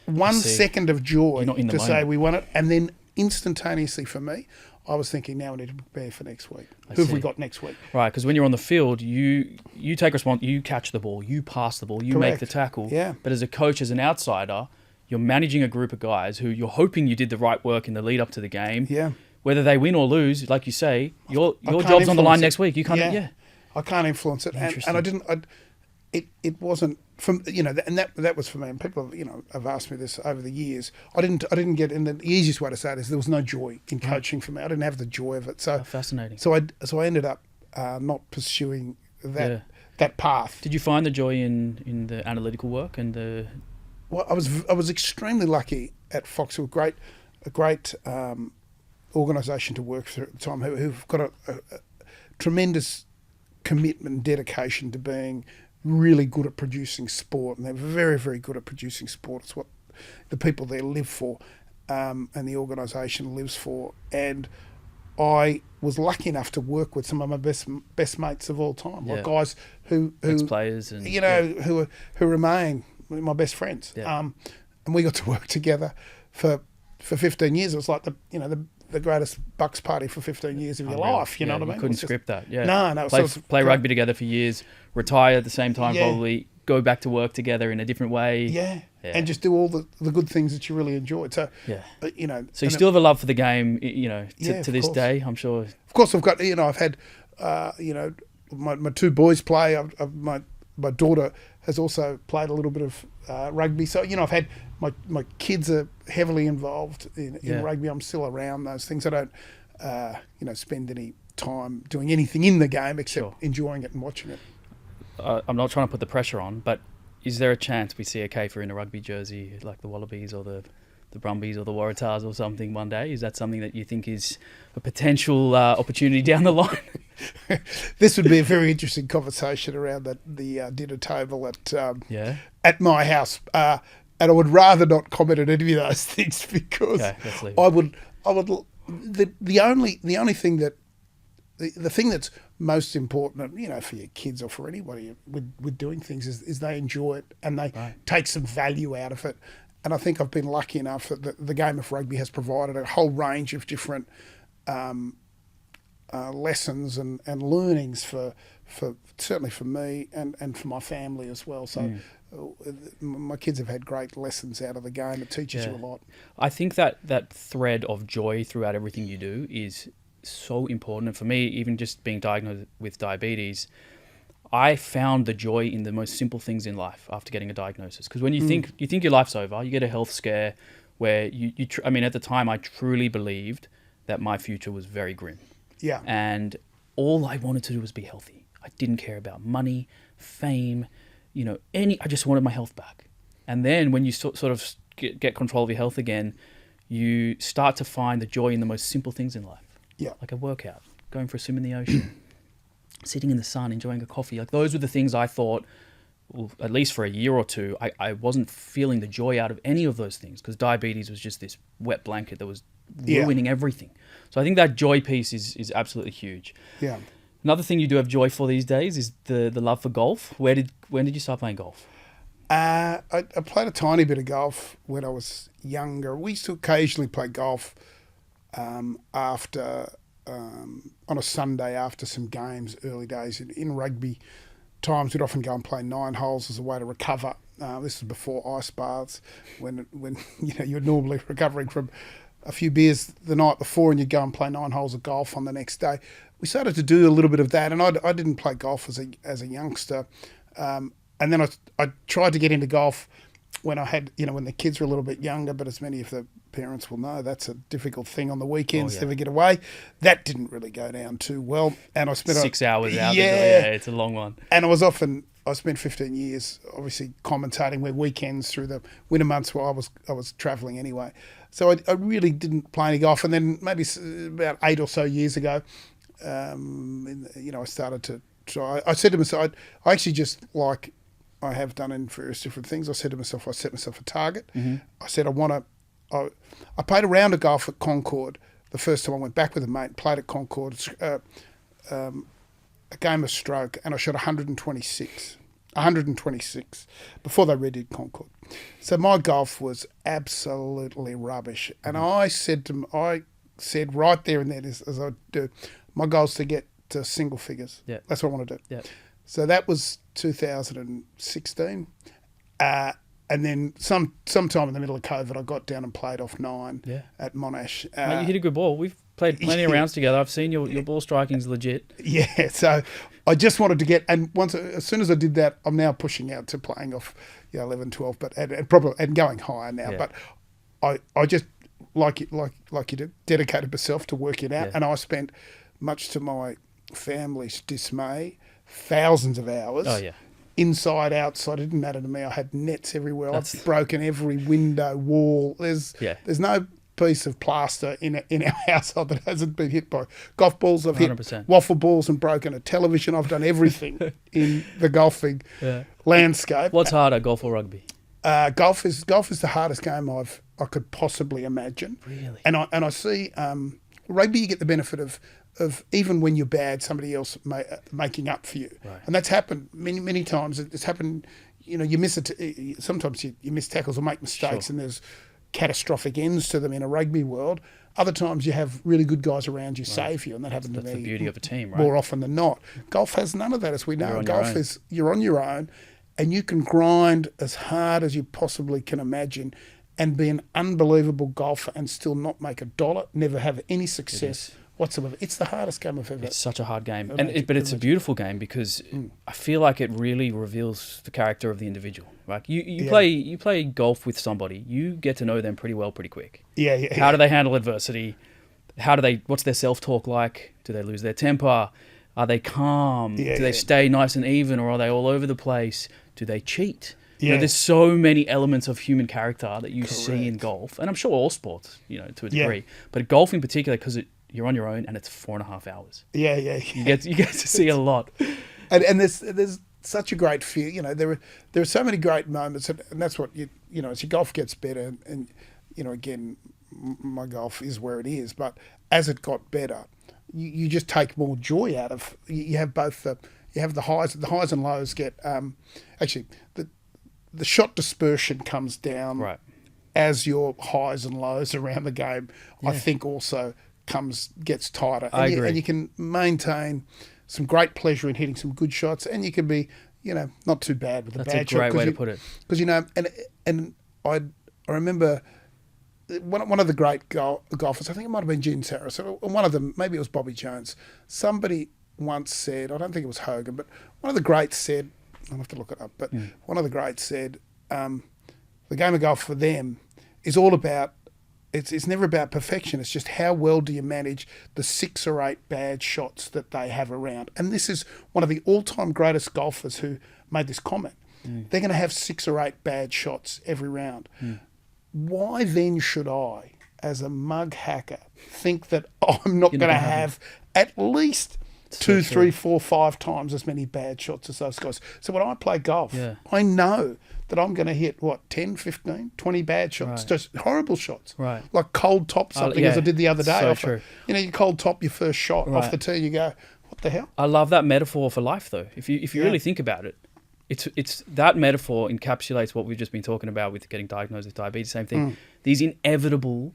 Speaker 2: 1 second of joy to say we won it, and then instantaneously for me, I was thinking now we need to prepare for next week. Who have we got next week?
Speaker 1: Right, because when you're on the field, you take responsibility, you catch the ball, you pass the ball, you make the tackle.
Speaker 2: Yeah.
Speaker 1: But as a coach, as an outsider, you're managing a group of guys who you're hoping you did the right work in the lead up to the game.
Speaker 2: Yeah.
Speaker 1: Whether they win or lose, like you say, your job's on the line next week. You can't.
Speaker 2: Yeah. I can't influence it, and I didn't. It wasn't from and that was for me. And people have asked me this over the years. I didn't get. And the easiest way to say it is there was no joy in coaching for me. I didn't have the joy of it. So
Speaker 1: fascinating.
Speaker 2: So I ended up not pursuing that path.
Speaker 1: Did you find the joy in the analytical work and the?
Speaker 2: Well, I was extremely lucky at Fox. A great organisation to work through at the time, who've got a tremendous commitment and dedication to being really good at producing sport, and they're very, very good at producing sport. It's what the people there live for, and the organisation lives for. And I was lucky enough to work with some of my best mates of all time, like guys who
Speaker 1: ex-players and
Speaker 2: who remain my best friends.
Speaker 1: Yeah.
Speaker 2: And we got to work together for 15 years. It was like the greatest bucks party for 15 years of your life. You know what I mean?
Speaker 1: You couldn't script that. Yeah.
Speaker 2: No.
Speaker 1: Play rugby together for years, retire at the same time, probably go back to work together in a different way.
Speaker 2: Yeah. And just do all the good things that you really enjoyed. So,
Speaker 1: So you still have a love for the game, to this day, I'm sure.
Speaker 2: Of course, I've got, I've had, my 2 boys play. My daughter has also played a little bit of rugby. So, I've had my kids are heavily involved in rugby. I'm still around those things. I don't, spend any time doing anything in the game except enjoying it and watching it.
Speaker 1: I'm not trying to put the pressure on, but is there a chance we see a Kafer in a rugby jersey like the Wallabies or the Brumbies or the Waratahs or something one day? Is that something that you think is a potential opportunity down the line?
Speaker 2: This would be a very interesting conversation around the dinner table at my house. And I would rather not comment on any of those things because I would the only thing that the thing that's most important, for your kids or for anybody with doing things is they enjoy it and they take some value out of it. And I think I've been lucky enough that the game of rugby has provided a whole range of different lessons and learnings for certainly for me and for my family as well. So my kids have had great lessons out of the game. It teaches you a lot.
Speaker 1: I think that thread of joy throughout everything you do is so important. And for me, even just being diagnosed with diabetes, I found the joy in the most simple things in life after getting a diagnosis. Because when you think your life's over, you get a health scare where at the time I truly believed that my future was very grim.
Speaker 2: Yeah.
Speaker 1: And all I wanted to do was be healthy. I didn't care about money, fame, I just wanted my health back. And then when you sort of get control of your health again, you start to find the joy in the most simple things in life.
Speaker 2: Yeah.
Speaker 1: Like a workout, going for a swim in the ocean, sitting in the sun, enjoying a coffee. Like those were the things I thought well, at least for a year or two, I wasn't feeling the joy out of any of those things because diabetes was just this wet blanket that was ruining everything. So I think that joy piece is absolutely huge.
Speaker 2: Yeah.
Speaker 1: Another thing you do have joy for these days is the love for golf. When did you start playing golf?
Speaker 2: I played a tiny bit of golf when I was younger. We used to occasionally play golf after on a Sunday after some games, early days. In rugby times, we'd often go and play 9 holes as a way to recover. This was before ice baths, when you're normally recovering from a few beers the night before and you'd go and play 9 holes of golf on the next day. We started to do a little bit of that, and I didn't play golf as a youngster. And then I tried to get into golf when I had, when the kids were a little bit younger, but as many of the parents will know, that's a difficult thing on the weekends to ever get away. That didn't really go down too well. And I spent
Speaker 1: 6 hours out.
Speaker 2: Yeah,
Speaker 1: it's a long one.
Speaker 2: And I spent 15 years obviously commentating where weekends through the winter months where I was travelling anyway. So I really didn't play any golf. And then maybe about 8 or so years ago, I started to try. I said to myself, I actually just like I have done in various different things. I said to myself, I set myself a target. Mm-hmm. I said I played a round of golf at Concord the first time I went back with a mate, played at Concord, a game of stroke, and I shot 126 before they redid Concord. So my golf was absolutely rubbish. And I said right there and then, as I do, my goal is to get to single figures. Yeah. That's what I want to do. Yeah. So that was 2016. And then sometime in the middle of COVID, I got down and played off 9 at Monash.
Speaker 1: Mate, you hit a good ball. We've played plenty of rounds together. I've seen your ball striking's legit.
Speaker 2: Yeah, so I just wanted to get, and as soon as I did that, I'm now pushing out to playing off 11, 12, but and going higher now. Yeah. But I just like you did, dedicated myself to work it out, and I spent, much to my family's dismay, thousands of hours. Oh yeah. Inside, outside, it didn't matter to me. I had nets everywhere. I've broken every window, wall. There's no piece of plaster in our household that hasn't been hit by golf balls. I've 100%. Hit waffle balls and broken a television. I've done everything in the golfing landscape.
Speaker 1: What's harder, golf or rugby?
Speaker 2: Golf is the hardest game I could possibly imagine.
Speaker 1: Really?
Speaker 2: And I see rugby. You get the benefit of even when you're bad, somebody else making up for you. Right. And that's happened many times. It's happened, you miss it. Sometimes you miss tackles or make mistakes, and there's catastrophic ends to them in a rugby world. Other times you have really good guys around you save you, and that happens to me.
Speaker 1: That's the beauty of a team, right?
Speaker 2: More often than not. Golf has none of that, as we know. Golf is you're on your own, and you can grind as hard as you possibly can imagine and be an unbelievable golfer and still not make $1, never have any success whatsoever. It's the hardest game I've ever.
Speaker 1: It's such a hard game, but it's a beautiful game because I feel like it really reveals the character of the individual. Like you play golf with somebody, you get to know them pretty well, pretty quick.
Speaker 2: Yeah.
Speaker 1: How do they handle adversity? What's their self-talk like? Do they lose their temper? Are they calm? Do they stay nice and even, or are they all over the place? Do they cheat? Yeah. There's so many elements of human character that you see in golf, and I'm sure all sports, to a degree, but golf in particular, because you're on your own and it's 4.5 hours.
Speaker 2: Yeah.
Speaker 1: You get to see a lot,
Speaker 2: and there's such a great feel. There are so many great moments, and that's what as your golf gets better, and again, my golf is where it is, but as it got better, you just take more joy out of. You have both the highs and lows get actually the shot dispersion comes down as your highs and lows around the game. I think also gets tighter.
Speaker 1: I agree.
Speaker 2: And you can maintain some great pleasure in hitting some good shots, and you can be, not too bad with a bad shot.
Speaker 1: That's a great way to put it.
Speaker 2: Because and I remember one of the great golfers. I think it might have been Gene Sarris, or one of them. Maybe it was Bobby Jones. Somebody once said, I don't think it was Hogan, but one of the greats said. I'll have to look it up, but one of the greats said, the game of golf for them is all about. It's never about perfection. It's just how well do you manage the 6 or 8 bad shots that they have around. And this is one of the all-time greatest golfers who made this comment. They're going to have 6 or 8 bad shots every round. Why then should I, as a mug hacker, think that I'm not going to have at least 2, 3, 4, 5 times as many bad shots as those guys. So when I play golf,
Speaker 1: Yeah.
Speaker 2: I know that I'm going to hit, 10, 15, 20 bad shots, just horrible shots.
Speaker 1: Right.
Speaker 2: Like cold top something, as I did the other day.
Speaker 1: So
Speaker 2: off
Speaker 1: true.
Speaker 2: you cold top your first shot off
Speaker 1: Right.
Speaker 2: the tee, you go, what the hell?
Speaker 1: I love that metaphor for life, though. If you really think about it, it's that metaphor encapsulates what we've just been talking about with getting diagnosed with diabetes. Same thing. These inevitable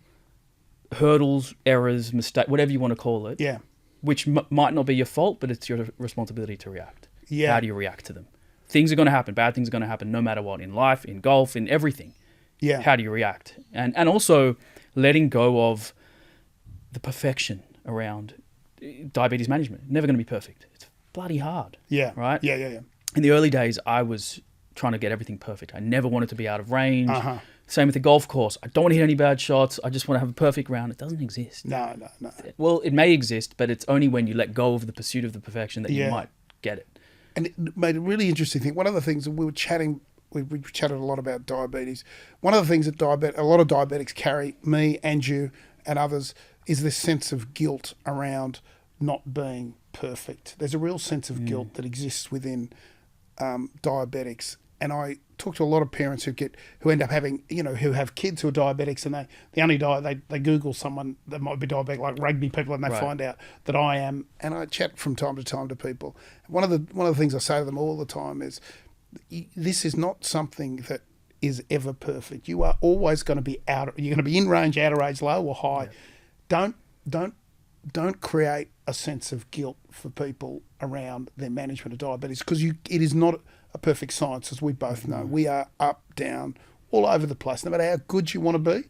Speaker 1: hurdles, errors, mistake, whatever you want to call it.
Speaker 2: Yeah.
Speaker 1: Which might not be your fault, but it's your responsibility to react.
Speaker 2: Yeah.
Speaker 1: How do you react to them? Things are going to happen. Bad things are going to happen no matter what, in life, in golf, in everything.
Speaker 2: Yeah.
Speaker 1: How do you react? And also letting go of the perfection around diabetes management. Never going to be perfect. It's bloody hard.
Speaker 2: Yeah.
Speaker 1: Right?
Speaker 2: Yeah.
Speaker 1: In the early days, I was trying to get everything perfect. I never wanted to be out of range.
Speaker 2: Uh-huh.
Speaker 1: Same with the golf course. I don't want to hit any bad shots. I just want to have a perfect round. It doesn't exist.
Speaker 2: No.
Speaker 1: Well, it may exist, but it's only when you let go of the pursuit of the perfection that you might get it.
Speaker 2: And it made a really interesting thing. One of the things that we were chatting, we chatted a lot about diabetes. One of the things that a lot of diabetics carry, me and you and others, is this sense of guilt around not being perfect. There's a real sense of guilt that exists within diabetics. And I talk to a lot of parents who end up having, who have kids who are diabetics, and they only they Google someone that might be diabetic, like rugby people, and they find out that I am. And I chat from time to time to people. One of the things I say to them all the time is, this is not something that is ever perfect. You are always going to be you're going to be in range, out of range, low or high. Yeah. Don't create a sense of guilt for people around their management of diabetes, because it is not a perfect science, as we both know. We are up, down, all over the place. No matter how good you want to be,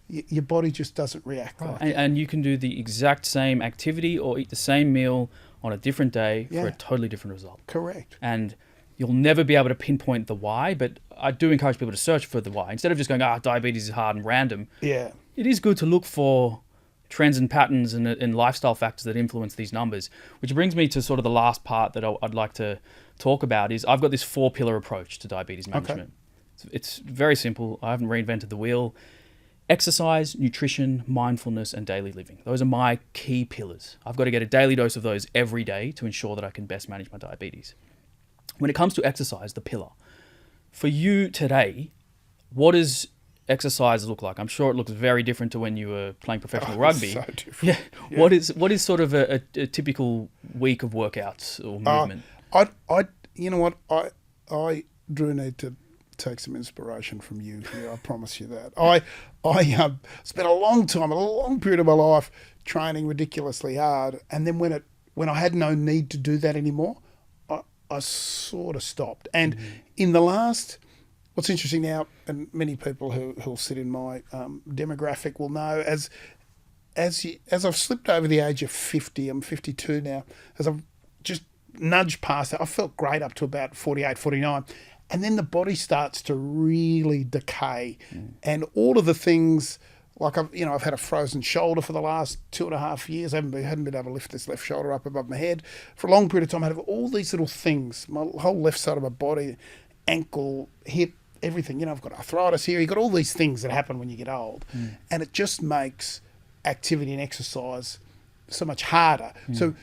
Speaker 2: your body just doesn't react right.
Speaker 1: And you can do the exact same activity or eat the same meal on a different day for a totally different result.
Speaker 2: Correct.
Speaker 1: And you'll never be able to pinpoint the why, but I do encourage people to search for the why. Instead of just going, diabetes is hard and random.
Speaker 2: Yeah.
Speaker 1: It is good to look for trends and patterns and lifestyle factors that influence these numbers, which brings me to sort of the last part that I'd like to talk about. Is I've got this 4-pillar approach to diabetes management. Okay. It's very simple. I haven't reinvented the wheel. Exercise, nutrition, mindfulness, and daily living. Those are my key pillars. I've got to get a daily dose of those every day to ensure that I can best manage my diabetes. When it comes to exercise, the pillar, for you today, what does exercise look like? I'm sure it looks very different to when you were playing professional rugby.
Speaker 2: So different.
Speaker 1: Yeah. What is sort of a typical week of workouts or movement?
Speaker 2: I do need to take some inspiration from you here. I promise you that. I spent a long period of my life training ridiculously hard, and then when I had no need to do that anymore, I sort of stopped. And in the last, what's interesting now, and many people who'll sit in my demographic will know, as I've slipped over the age of 50, I'm 52 now, as I've just nudged past that, I felt great up to about 48, 49. And then the body starts to really decay. And all of the things, like I've had a frozen shoulder for the last 2.5 years. I hadn't been able to lift this left shoulder up above my head. For a long period of time, I had all these little things, my whole left side of my body, ankle, hip, everything. I've got arthritis here. You've got all these things that happen when you get old. And it just makes activity and exercise so much harder. So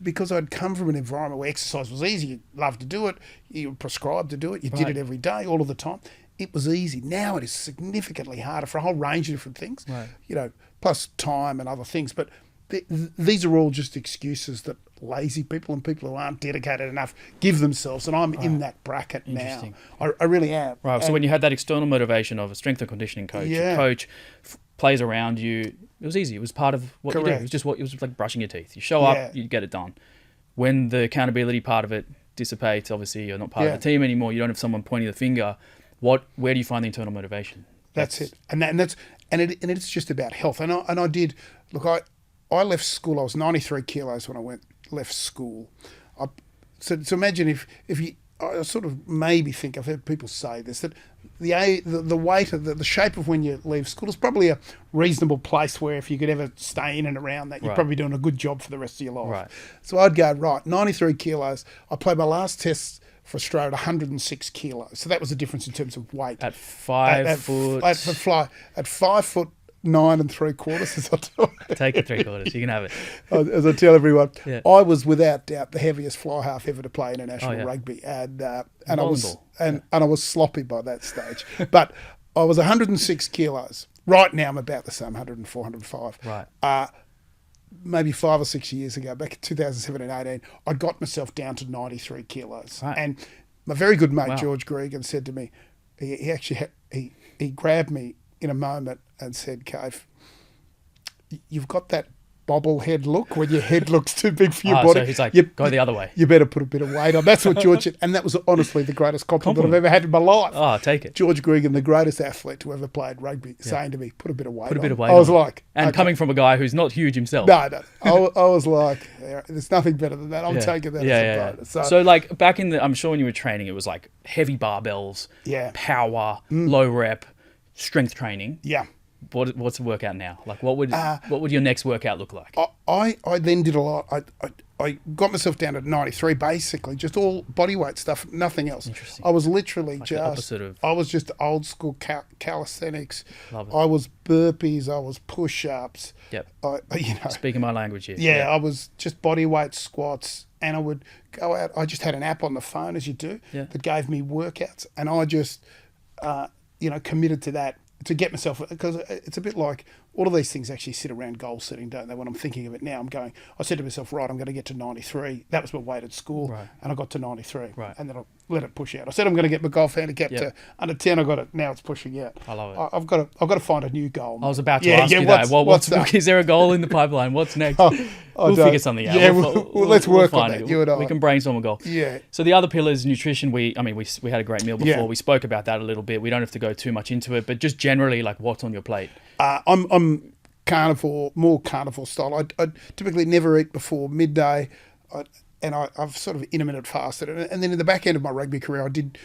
Speaker 2: because I'd come from an environment where exercise was easy, you loved to do it, you were prescribed to do it, you did it every day, all of the time, it was easy. Now it is significantly harder for a whole range of different things, plus time and other things. But these are all just excuses that lazy people and people who aren't dedicated enough give themselves, and I'm in that bracket now. I really am.
Speaker 1: Right, so when you had that external motivation of a strength and conditioning coach, a coach, players around you, it was easy. It was part of what you do. It was like brushing your teeth. You show up, you get it done. When the accountability part of it dissipates, obviously you're not part of the team anymore. You don't have someone pointing the finger. Where do you find the internal motivation?
Speaker 2: That's it. And it's just about health. And I did look. I left school. I was 93 kilos when I left school. So imagine if you. I sort of maybe think, I've heard people say this, that the weight of the shape of when you leave school is probably a reasonable place where if you could ever stay in and around that, you're probably doing a good job for the rest of your life. Right. So I'd go, 93 kilos. I played my last test for Australia at 106 kilos. So that was the difference in terms of weight.
Speaker 1: At 5 foot.
Speaker 2: At 5 foot, 9 3/4, as I tell,
Speaker 1: Take it 3/4. You can have it.
Speaker 2: as I tell everyone.
Speaker 1: Yeah.
Speaker 2: I was without doubt the heaviest fly half ever to play international
Speaker 1: yeah.
Speaker 2: rugby, and I
Speaker 1: Volleyball.
Speaker 2: was sloppy by that stage. But I was 106 kilos. Right now I'm about the same, 104, 105.
Speaker 1: Right.
Speaker 2: Maybe 5 or 6 years ago, back in 2017 and 18, I got myself down to 93 kilos.
Speaker 1: Right.
Speaker 2: And my very good mate,
Speaker 1: Wow.
Speaker 2: George Gregan, said to me, he actually he grabbed me in a moment and said, Cave, you've got that bobblehead look when your head looks too big for your body.
Speaker 1: So he's like, go the other way.
Speaker 2: You better put a bit of weight on. That's what George said. And that was honestly the greatest compliment I've ever had in my life.
Speaker 1: Oh, take it.
Speaker 2: George Gregan, the greatest athlete to ever played rugby, saying to me, put a bit of weight on.
Speaker 1: Put a bit of weight
Speaker 2: I was
Speaker 1: on.
Speaker 2: like...
Speaker 1: And
Speaker 2: okay.
Speaker 1: coming from a guy who's not huge himself.
Speaker 2: No. I was like, there's nothing better than that. I'm taking that as a bonus.
Speaker 1: So like back in the, I'm sure when you were training, it was like heavy barbells, power, low rep, strength training.
Speaker 2: Yeah.
Speaker 1: What's the workout now? Like what would your next workout look like?
Speaker 2: I then did a lot. I got myself down to 93, basically, just all body weight stuff, nothing else.
Speaker 1: Interesting.
Speaker 2: I was literally
Speaker 1: Like the opposite of...
Speaker 2: I was just old school calisthenics.
Speaker 1: Love it.
Speaker 2: I was burpees. I was push-ups.
Speaker 1: Yep.
Speaker 2: Speaking
Speaker 1: my language here.
Speaker 2: Yeah, I was just body weight squats, and I would go out. I just had an app on the phone, as you do, that gave me workouts, and I just, committed to that to get myself, because it's a bit like all of these things actually sit around goal setting, don't they? When I'm thinking of it now, I said to myself, right, I'm going to get to 93. That was my weight at school,
Speaker 1: right.
Speaker 2: And I got to 93,
Speaker 1: right.
Speaker 2: And then I let it push out. I said I'm going to get my golf handicap to under 10. I got it. Now it's pushing out.
Speaker 1: I love it.
Speaker 2: I've got to find a new goal.
Speaker 1: I was about to ask you that. What's is there a goal in the pipeline? What's next? We'll figure something out.
Speaker 2: Yeah, let's work on that. You and I.
Speaker 1: We can brainstorm a goal.
Speaker 2: Yeah.
Speaker 1: So the other pillar is nutrition. We had a great meal before. Yeah. We spoke about that a little bit. We don't have to go too much into it, but just generally, like, what's on your plate?
Speaker 2: I'm carnivore, more carnivore style. I typically never eat before midday, and I've sort of intermittent fasted. And then in the back end of my rugby career, I did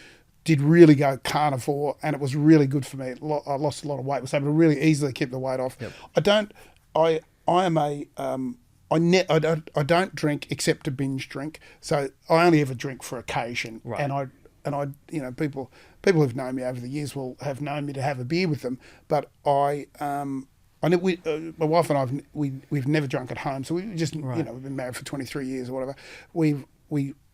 Speaker 2: really go carnivore, and it was really good for me. I lost a lot of weight. I was able to really easily keep the weight off. Yep. I don't drink except to binge drink. So I only ever drink for occasion.
Speaker 1: Right.
Speaker 2: And I people who've known me over the years will have known me to have a beer with them, but my wife and I we've never drunk at home, so we just we've been married for 23 years or whatever. We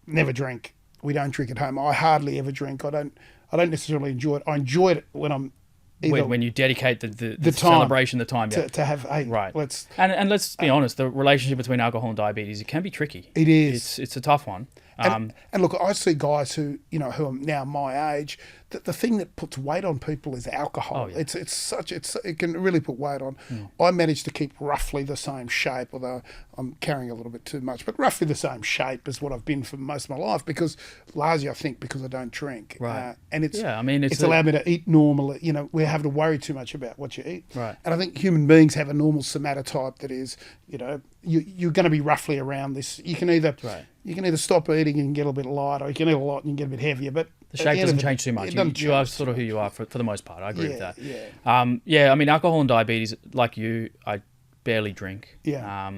Speaker 2: never drink. We don't drink at home. I hardly ever drink. I don't necessarily enjoy it. I enjoy it when I'm
Speaker 1: when you dedicate the
Speaker 2: time,
Speaker 1: celebration, the time
Speaker 2: to have. Hey,
Speaker 1: right.
Speaker 2: Let's
Speaker 1: let's be honest. The relationship between alcohol and diabetes, it can be tricky.
Speaker 2: It is.
Speaker 1: It's a tough one.
Speaker 2: And look, I see guys who are now my age. The thing that puts weight on people is alcohol.
Speaker 1: Oh, yeah.
Speaker 2: It can really put weight on. I managed to keep roughly the same shape, although I'm carrying a little bit too much, but roughly the same shape as what I've been for most of my life, because largely I think because I don't drink.
Speaker 1: Right.
Speaker 2: And it's
Speaker 1: it's
Speaker 2: allowed me to eat normally. We have to worry too much about what you eat.
Speaker 1: Right.
Speaker 2: And I think human beings have a normal somatotype that is, you're going to be roughly around this. You can either stop eating and get a bit lighter, or you can eat a lot and you get a bit heavier, but
Speaker 1: the shape doesn't change too much. You are sort of who you are for the most part. I agree with that.
Speaker 2: Yeah.
Speaker 1: Alcohol and diabetes, like you, I barely drink.
Speaker 2: Yeah.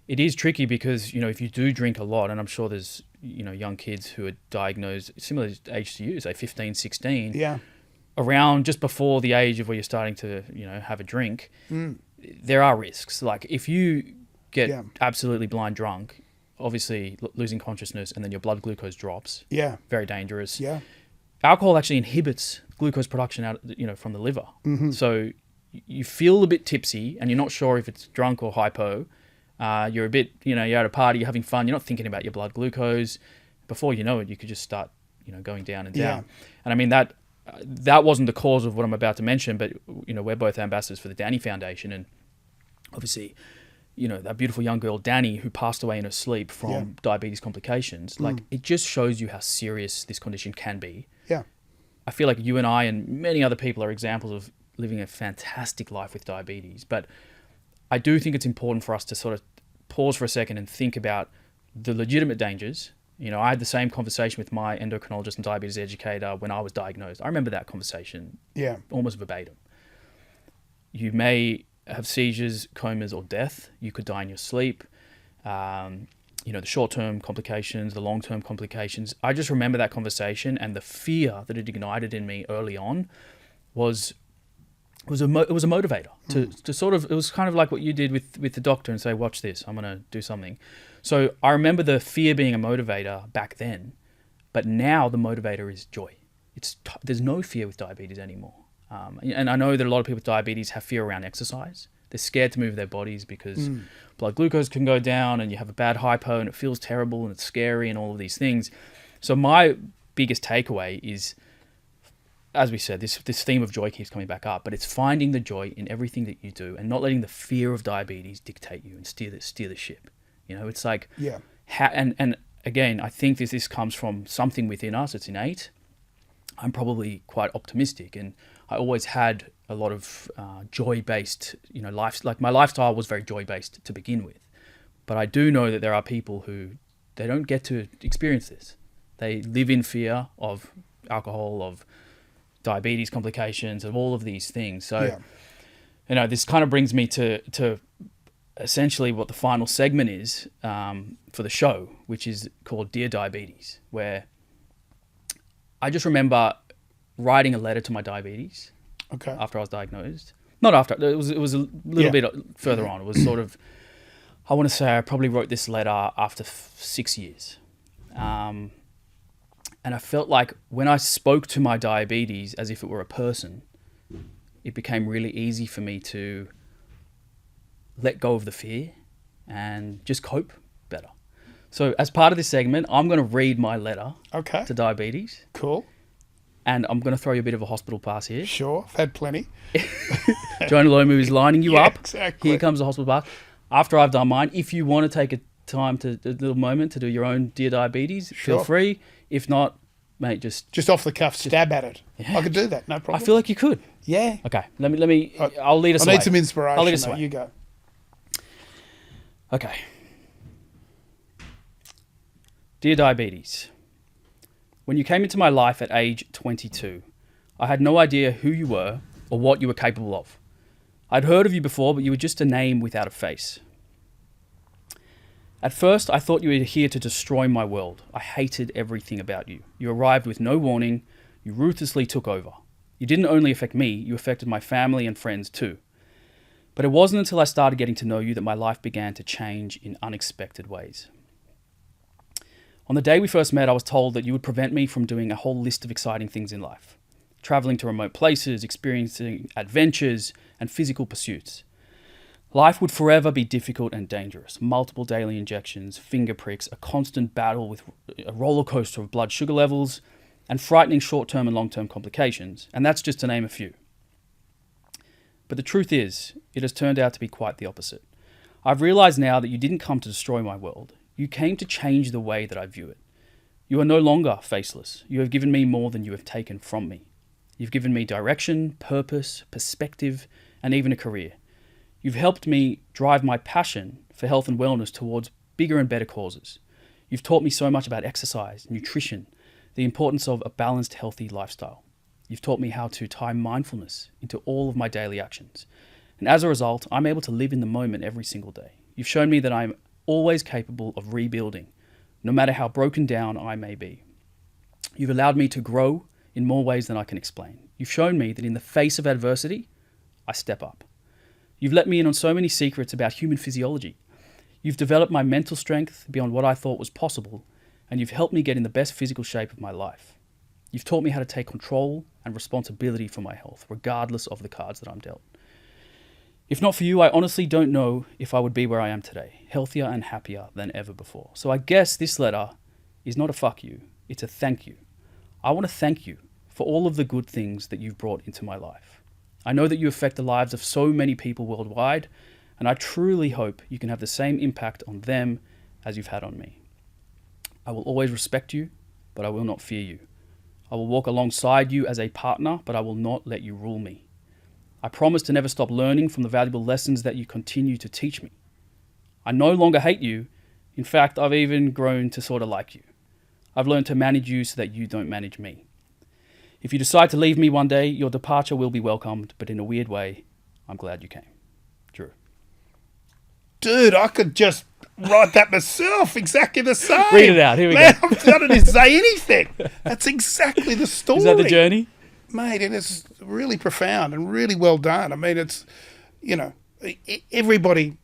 Speaker 1: It is tricky because, if you do drink a lot, and I'm sure there's, young kids who are diagnosed similar age to you, say 15, 16.
Speaker 2: Yeah.
Speaker 1: Around just before the age of where you're starting to, have a drink, there are risks. Like if you get absolutely blind drunk, obviously losing consciousness, and then your blood glucose drops.
Speaker 2: Yeah.
Speaker 1: Very dangerous.
Speaker 2: Yeah.
Speaker 1: Alcohol actually inhibits glucose production out, from the liver. Mm-hmm. So you feel a bit tipsy and you're not sure if it's drunk or hypo. You're a bit, you're at a party, you're having fun, you're not thinking about your blood glucose. Before you know it, you could just start, going down and down. And I mean, that wasn't the cause of what I'm about to mention, but, we're both ambassadors for the Danny Foundation. And obviously, that beautiful young girl, Danny, who passed away in her sleep from diabetes complications. Like, it just shows you how serious this condition can be.
Speaker 2: Yeah.
Speaker 1: I feel like you and I and many other people are examples of living a fantastic life with diabetes. But I do think it's important for us to sort of pause for a second and think about the legitimate dangers. I had the same conversation with my endocrinologist and diabetes educator when I was diagnosed. I remember that conversation almost verbatim. You may have seizures, comas, or death. You could die in your sleep. The short-term complications, the long-term complications. I just remember that conversation, and the fear that it ignited in me early on was it was a motivator to sort of, it was kind of like what you did with the doctor and say, watch this, I'm going to do something. So I remember the fear being a motivator back then, but now the motivator is joy. There's no fear with diabetes anymore. And I know that a lot of people with diabetes have fear around exercise. They're scared to move their bodies because blood glucose can go down and you have a bad hypo and it feels terrible and it's scary and all of these things. So my biggest takeaway is, as we said, this theme of joy keeps coming back up, but it's finding the joy in everything that you do and not letting the fear of diabetes dictate you and steer the ship. You know, it's like, and again, I think this comes from something within us. It's innate. I'm probably quite optimistic, and I always had a lot of joy-based, like my lifestyle was very joy-based to begin with. But I do know that there are people who, they don't get to experience this. They live in fear of alcohol, of diabetes complications, of all of these things. So, this kind of brings me to essentially what the final segment is for the show, which is called Dear Diabetes, where I just remember writing a letter to my diabetes after I was diagnosed. Not after, it was a little bit further on. It was sort of, I want to say I probably wrote this letter after 6 years. And I felt like when I spoke to my diabetes as if it were a person, it became really easy for me to let go of the fear and just cope better. So as part of this segment, I'm going to read my letter to diabetes.
Speaker 2: Cool.
Speaker 1: And I'm going to throw you a bit of a hospital pass here.
Speaker 2: Sure, I've had plenty.
Speaker 1: Jonah Lomu is lining you up.
Speaker 2: Exactly.
Speaker 1: Here comes the hospital pass. After I've done mine, if you want to take a little moment to do your own Dear Diabetes, feel free. If not, mate, just
Speaker 2: off the cuff, stab at it. Yeah. I could do that, no problem.
Speaker 1: I feel like you could.
Speaker 2: Yeah.
Speaker 1: Okay, let me. I'll lead us away.
Speaker 2: I need some inspiration.
Speaker 1: I'll lead us away.
Speaker 2: You go.
Speaker 1: Okay. Dear Diabetes, when you came into my life at age 22, I had no idea who you were or what you were capable of. I'd heard of you before, but you were just a name without a face. At first, I thought you were here to destroy my world. I hated everything about you. You arrived with no warning. You ruthlessly took over. You didn't only affect me, you affected my family and friends too. But it wasn't until I started getting to know you that my life began to change in unexpected ways. On the day we first met, I was told that you would prevent me from doing a whole list of exciting things in life. Traveling to remote places, experiencing adventures, and physical pursuits. Life would forever be difficult and dangerous. Multiple daily injections, finger pricks, a constant battle with a roller coaster of blood sugar levels, and frightening short-term and long-term complications. And that's just to name a few. But the truth is, it has turned out to be quite the opposite. I've realized now that you didn't come to destroy my world. You came to change the way that I view it. You are no longer faceless. You have given me more than you have taken from me. You've given me direction, purpose, perspective, and even a career. You've helped me drive my passion for health and wellness towards bigger and better causes. You've taught me so much about exercise, nutrition, the importance of a balanced, healthy lifestyle. You've taught me how to tie mindfulness into all of my daily actions. And as a result, I'm able to live in the moment every single day. You've shown me that I'm always capable of rebuilding, no matter how broken down I may be. You've allowed me to grow in more ways than I can explain. You've shown me that in the face of adversity, I step up. You've let me in on so many secrets about human physiology. You've developed my mental strength beyond what I thought was possible, and you've helped me get in the best physical shape of my life. You've taught me how to take control and responsibility for my health, regardless of the cards that I'm dealt. If not for you, I honestly don't know if I would be where I am today, healthier and happier than ever before. So I guess this letter is not a fuck you, it's a thank you. I want to thank you for all of the good things that you've brought into my life. I know that you affect the lives of so many people worldwide, and I truly hope you can have the same impact on them as you've had on me. I will always respect you, but I will not fear you. I will walk alongside you as a partner, but I will not let you rule me. I promise to never stop learning from the valuable lessons that you continue to teach me. I no longer hate you. In fact, I've even grown to sort of like you. I've learned to manage you so that you don't manage me. If you decide to leave me one day, your departure will be welcomed, but in a weird way, I'm glad you came. Drew.
Speaker 2: Dude, I could just write that myself, exactly the same.
Speaker 1: Read it out, here we go.
Speaker 2: I don't need to say anything. That's exactly the story.
Speaker 1: Is that the journey?
Speaker 2: Mate, it is really profound and really well done. I mean, it's, everybody,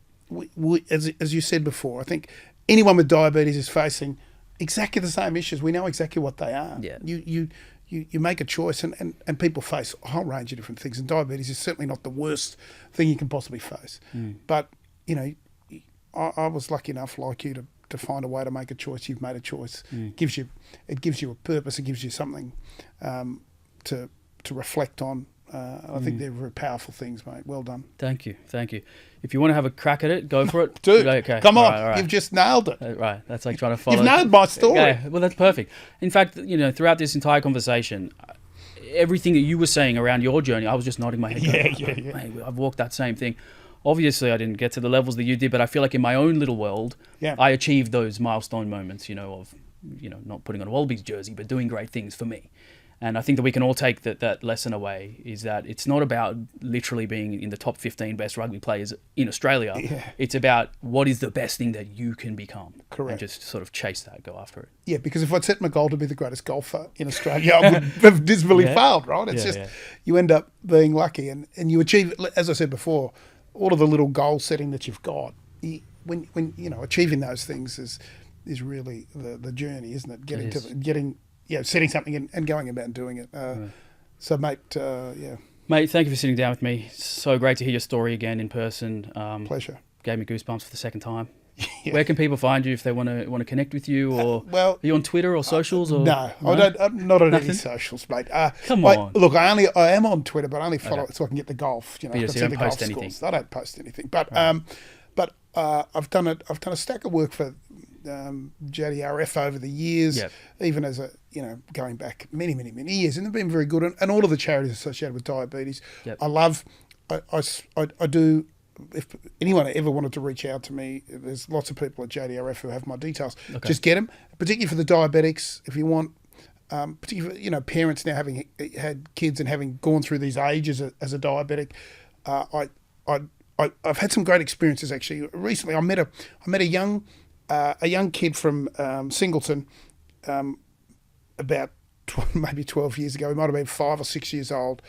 Speaker 2: as you said before, I think anyone with diabetes is facing exactly the same issues. We know exactly what they are.
Speaker 1: Yeah.
Speaker 2: You make a choice, and people face a whole range of different things, and diabetes is certainly not the worst thing you can possibly face. But, I was lucky enough, like you, to find a way to make a choice. You've made a choice. It gives you a purpose. It gives you something to reflect on. I think they're very powerful things, mate. Well done.
Speaker 1: Thank you. If you want to have a crack at it, go for it.
Speaker 2: Dude,
Speaker 1: okay.
Speaker 2: Come on.
Speaker 1: All right.
Speaker 2: You've just nailed it.
Speaker 1: Right. That's like trying to follow.
Speaker 2: You've nailed my story.
Speaker 1: Yeah, well, that's perfect. In fact, throughout this entire conversation, everything that you were saying around your journey, I was just nodding my head.
Speaker 2: Yeah.
Speaker 1: Mate, I've walked that same thing. Obviously, I didn't get to the levels that you did, but I feel like in my own little world, I achieved those milestone moments, of not putting on a Wallabies jersey, but doing great things for me. And I think that we can all take that lesson away, is that it's not about literally being in the top 15 best rugby players in Australia.
Speaker 2: Yeah.
Speaker 1: It's about what is the best thing that you can become.
Speaker 2: Correct.
Speaker 1: And just sort of chase that, go after it.
Speaker 2: Yeah, because if I'd set my goal to be the greatest golfer in Australia, I would have dismally failed, right? It's you end up being lucky, and you achieve, as I said before, all of the little goal setting that you've got. When achieving those things is really the journey, isn't it? Setting something and going about and doing it. So, mate,
Speaker 1: Mate, thank you for sitting down with me. So great to hear your story again in person.
Speaker 2: Pleasure.
Speaker 1: Gave me goosebumps for the second time. Yeah. Where can people find you if they want to connect with you, or are you on Twitter or socials? Or
Speaker 2: no, I don't. I'm not on any socials, mate.
Speaker 1: Come on.
Speaker 2: Look, I am on Twitter, but I only follow it so I can get the golf.
Speaker 1: But you don't post anything.
Speaker 2: I don't post anything, but I've done a stack of work for JDRF over the years, even as going back many years, and they've been very good. And all of the charities associated with diabetes, I do. If anyone ever wanted to reach out to me, there's lots of people at JDRF who have my details. Okay. Just get them, particularly for the diabetics. If you want, particularly parents now having had kids and having gone through these ages as a diabetic, I've had some great experiences actually. Recently, I met a young kid from Singleton, about maybe 12 years ago. He might have been 5 or 6 years old.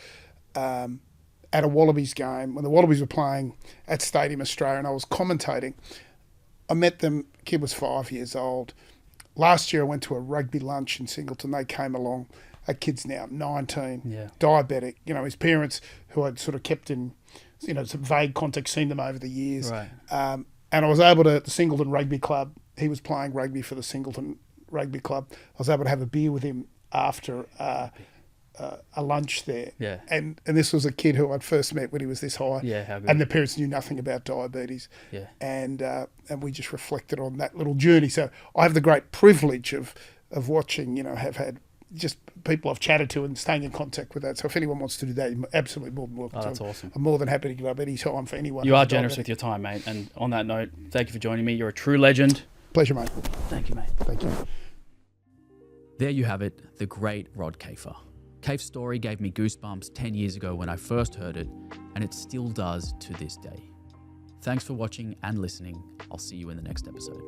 Speaker 2: At a Wallabies game, when the Wallabies were playing at Stadium Australia, and I was commentating. I met them. Kid was 5 years old. Last year, I went to a rugby lunch in Singleton. They came along. That kid's now 19, diabetic. His parents, who I'd sort of kept in, some vague contact, seen them over the years. Right. And I was able to, the Singleton Rugby Club, he was playing rugby for the Singleton Rugby Club. I was able to have a beer with him after a lunch there. Yeah. And this was a kid who I'd first met when he was this high. Yeah, how good. And the parents knew nothing about diabetes. Yeah. And we just reflected on that little journey. So I have the great privilege of watching, have had just people I've chatted to and staying in contact with that. So if anyone wants to do that, you're absolutely more than welcome to.
Speaker 1: That's awesome.
Speaker 2: I'm more than happy to give up any time for anyone.
Speaker 1: You are generous with your time, mate. And on that note, thank you for joining me. You're a true legend.
Speaker 2: Pleasure, mate.
Speaker 1: Thank you, mate.
Speaker 2: Thank you.
Speaker 1: There you have it, the great Rod Kafer. Kafe's story gave me goosebumps 10 years ago when I first heard it, and it still does to this day. Thanks for watching and listening. I'll see you in the next episode.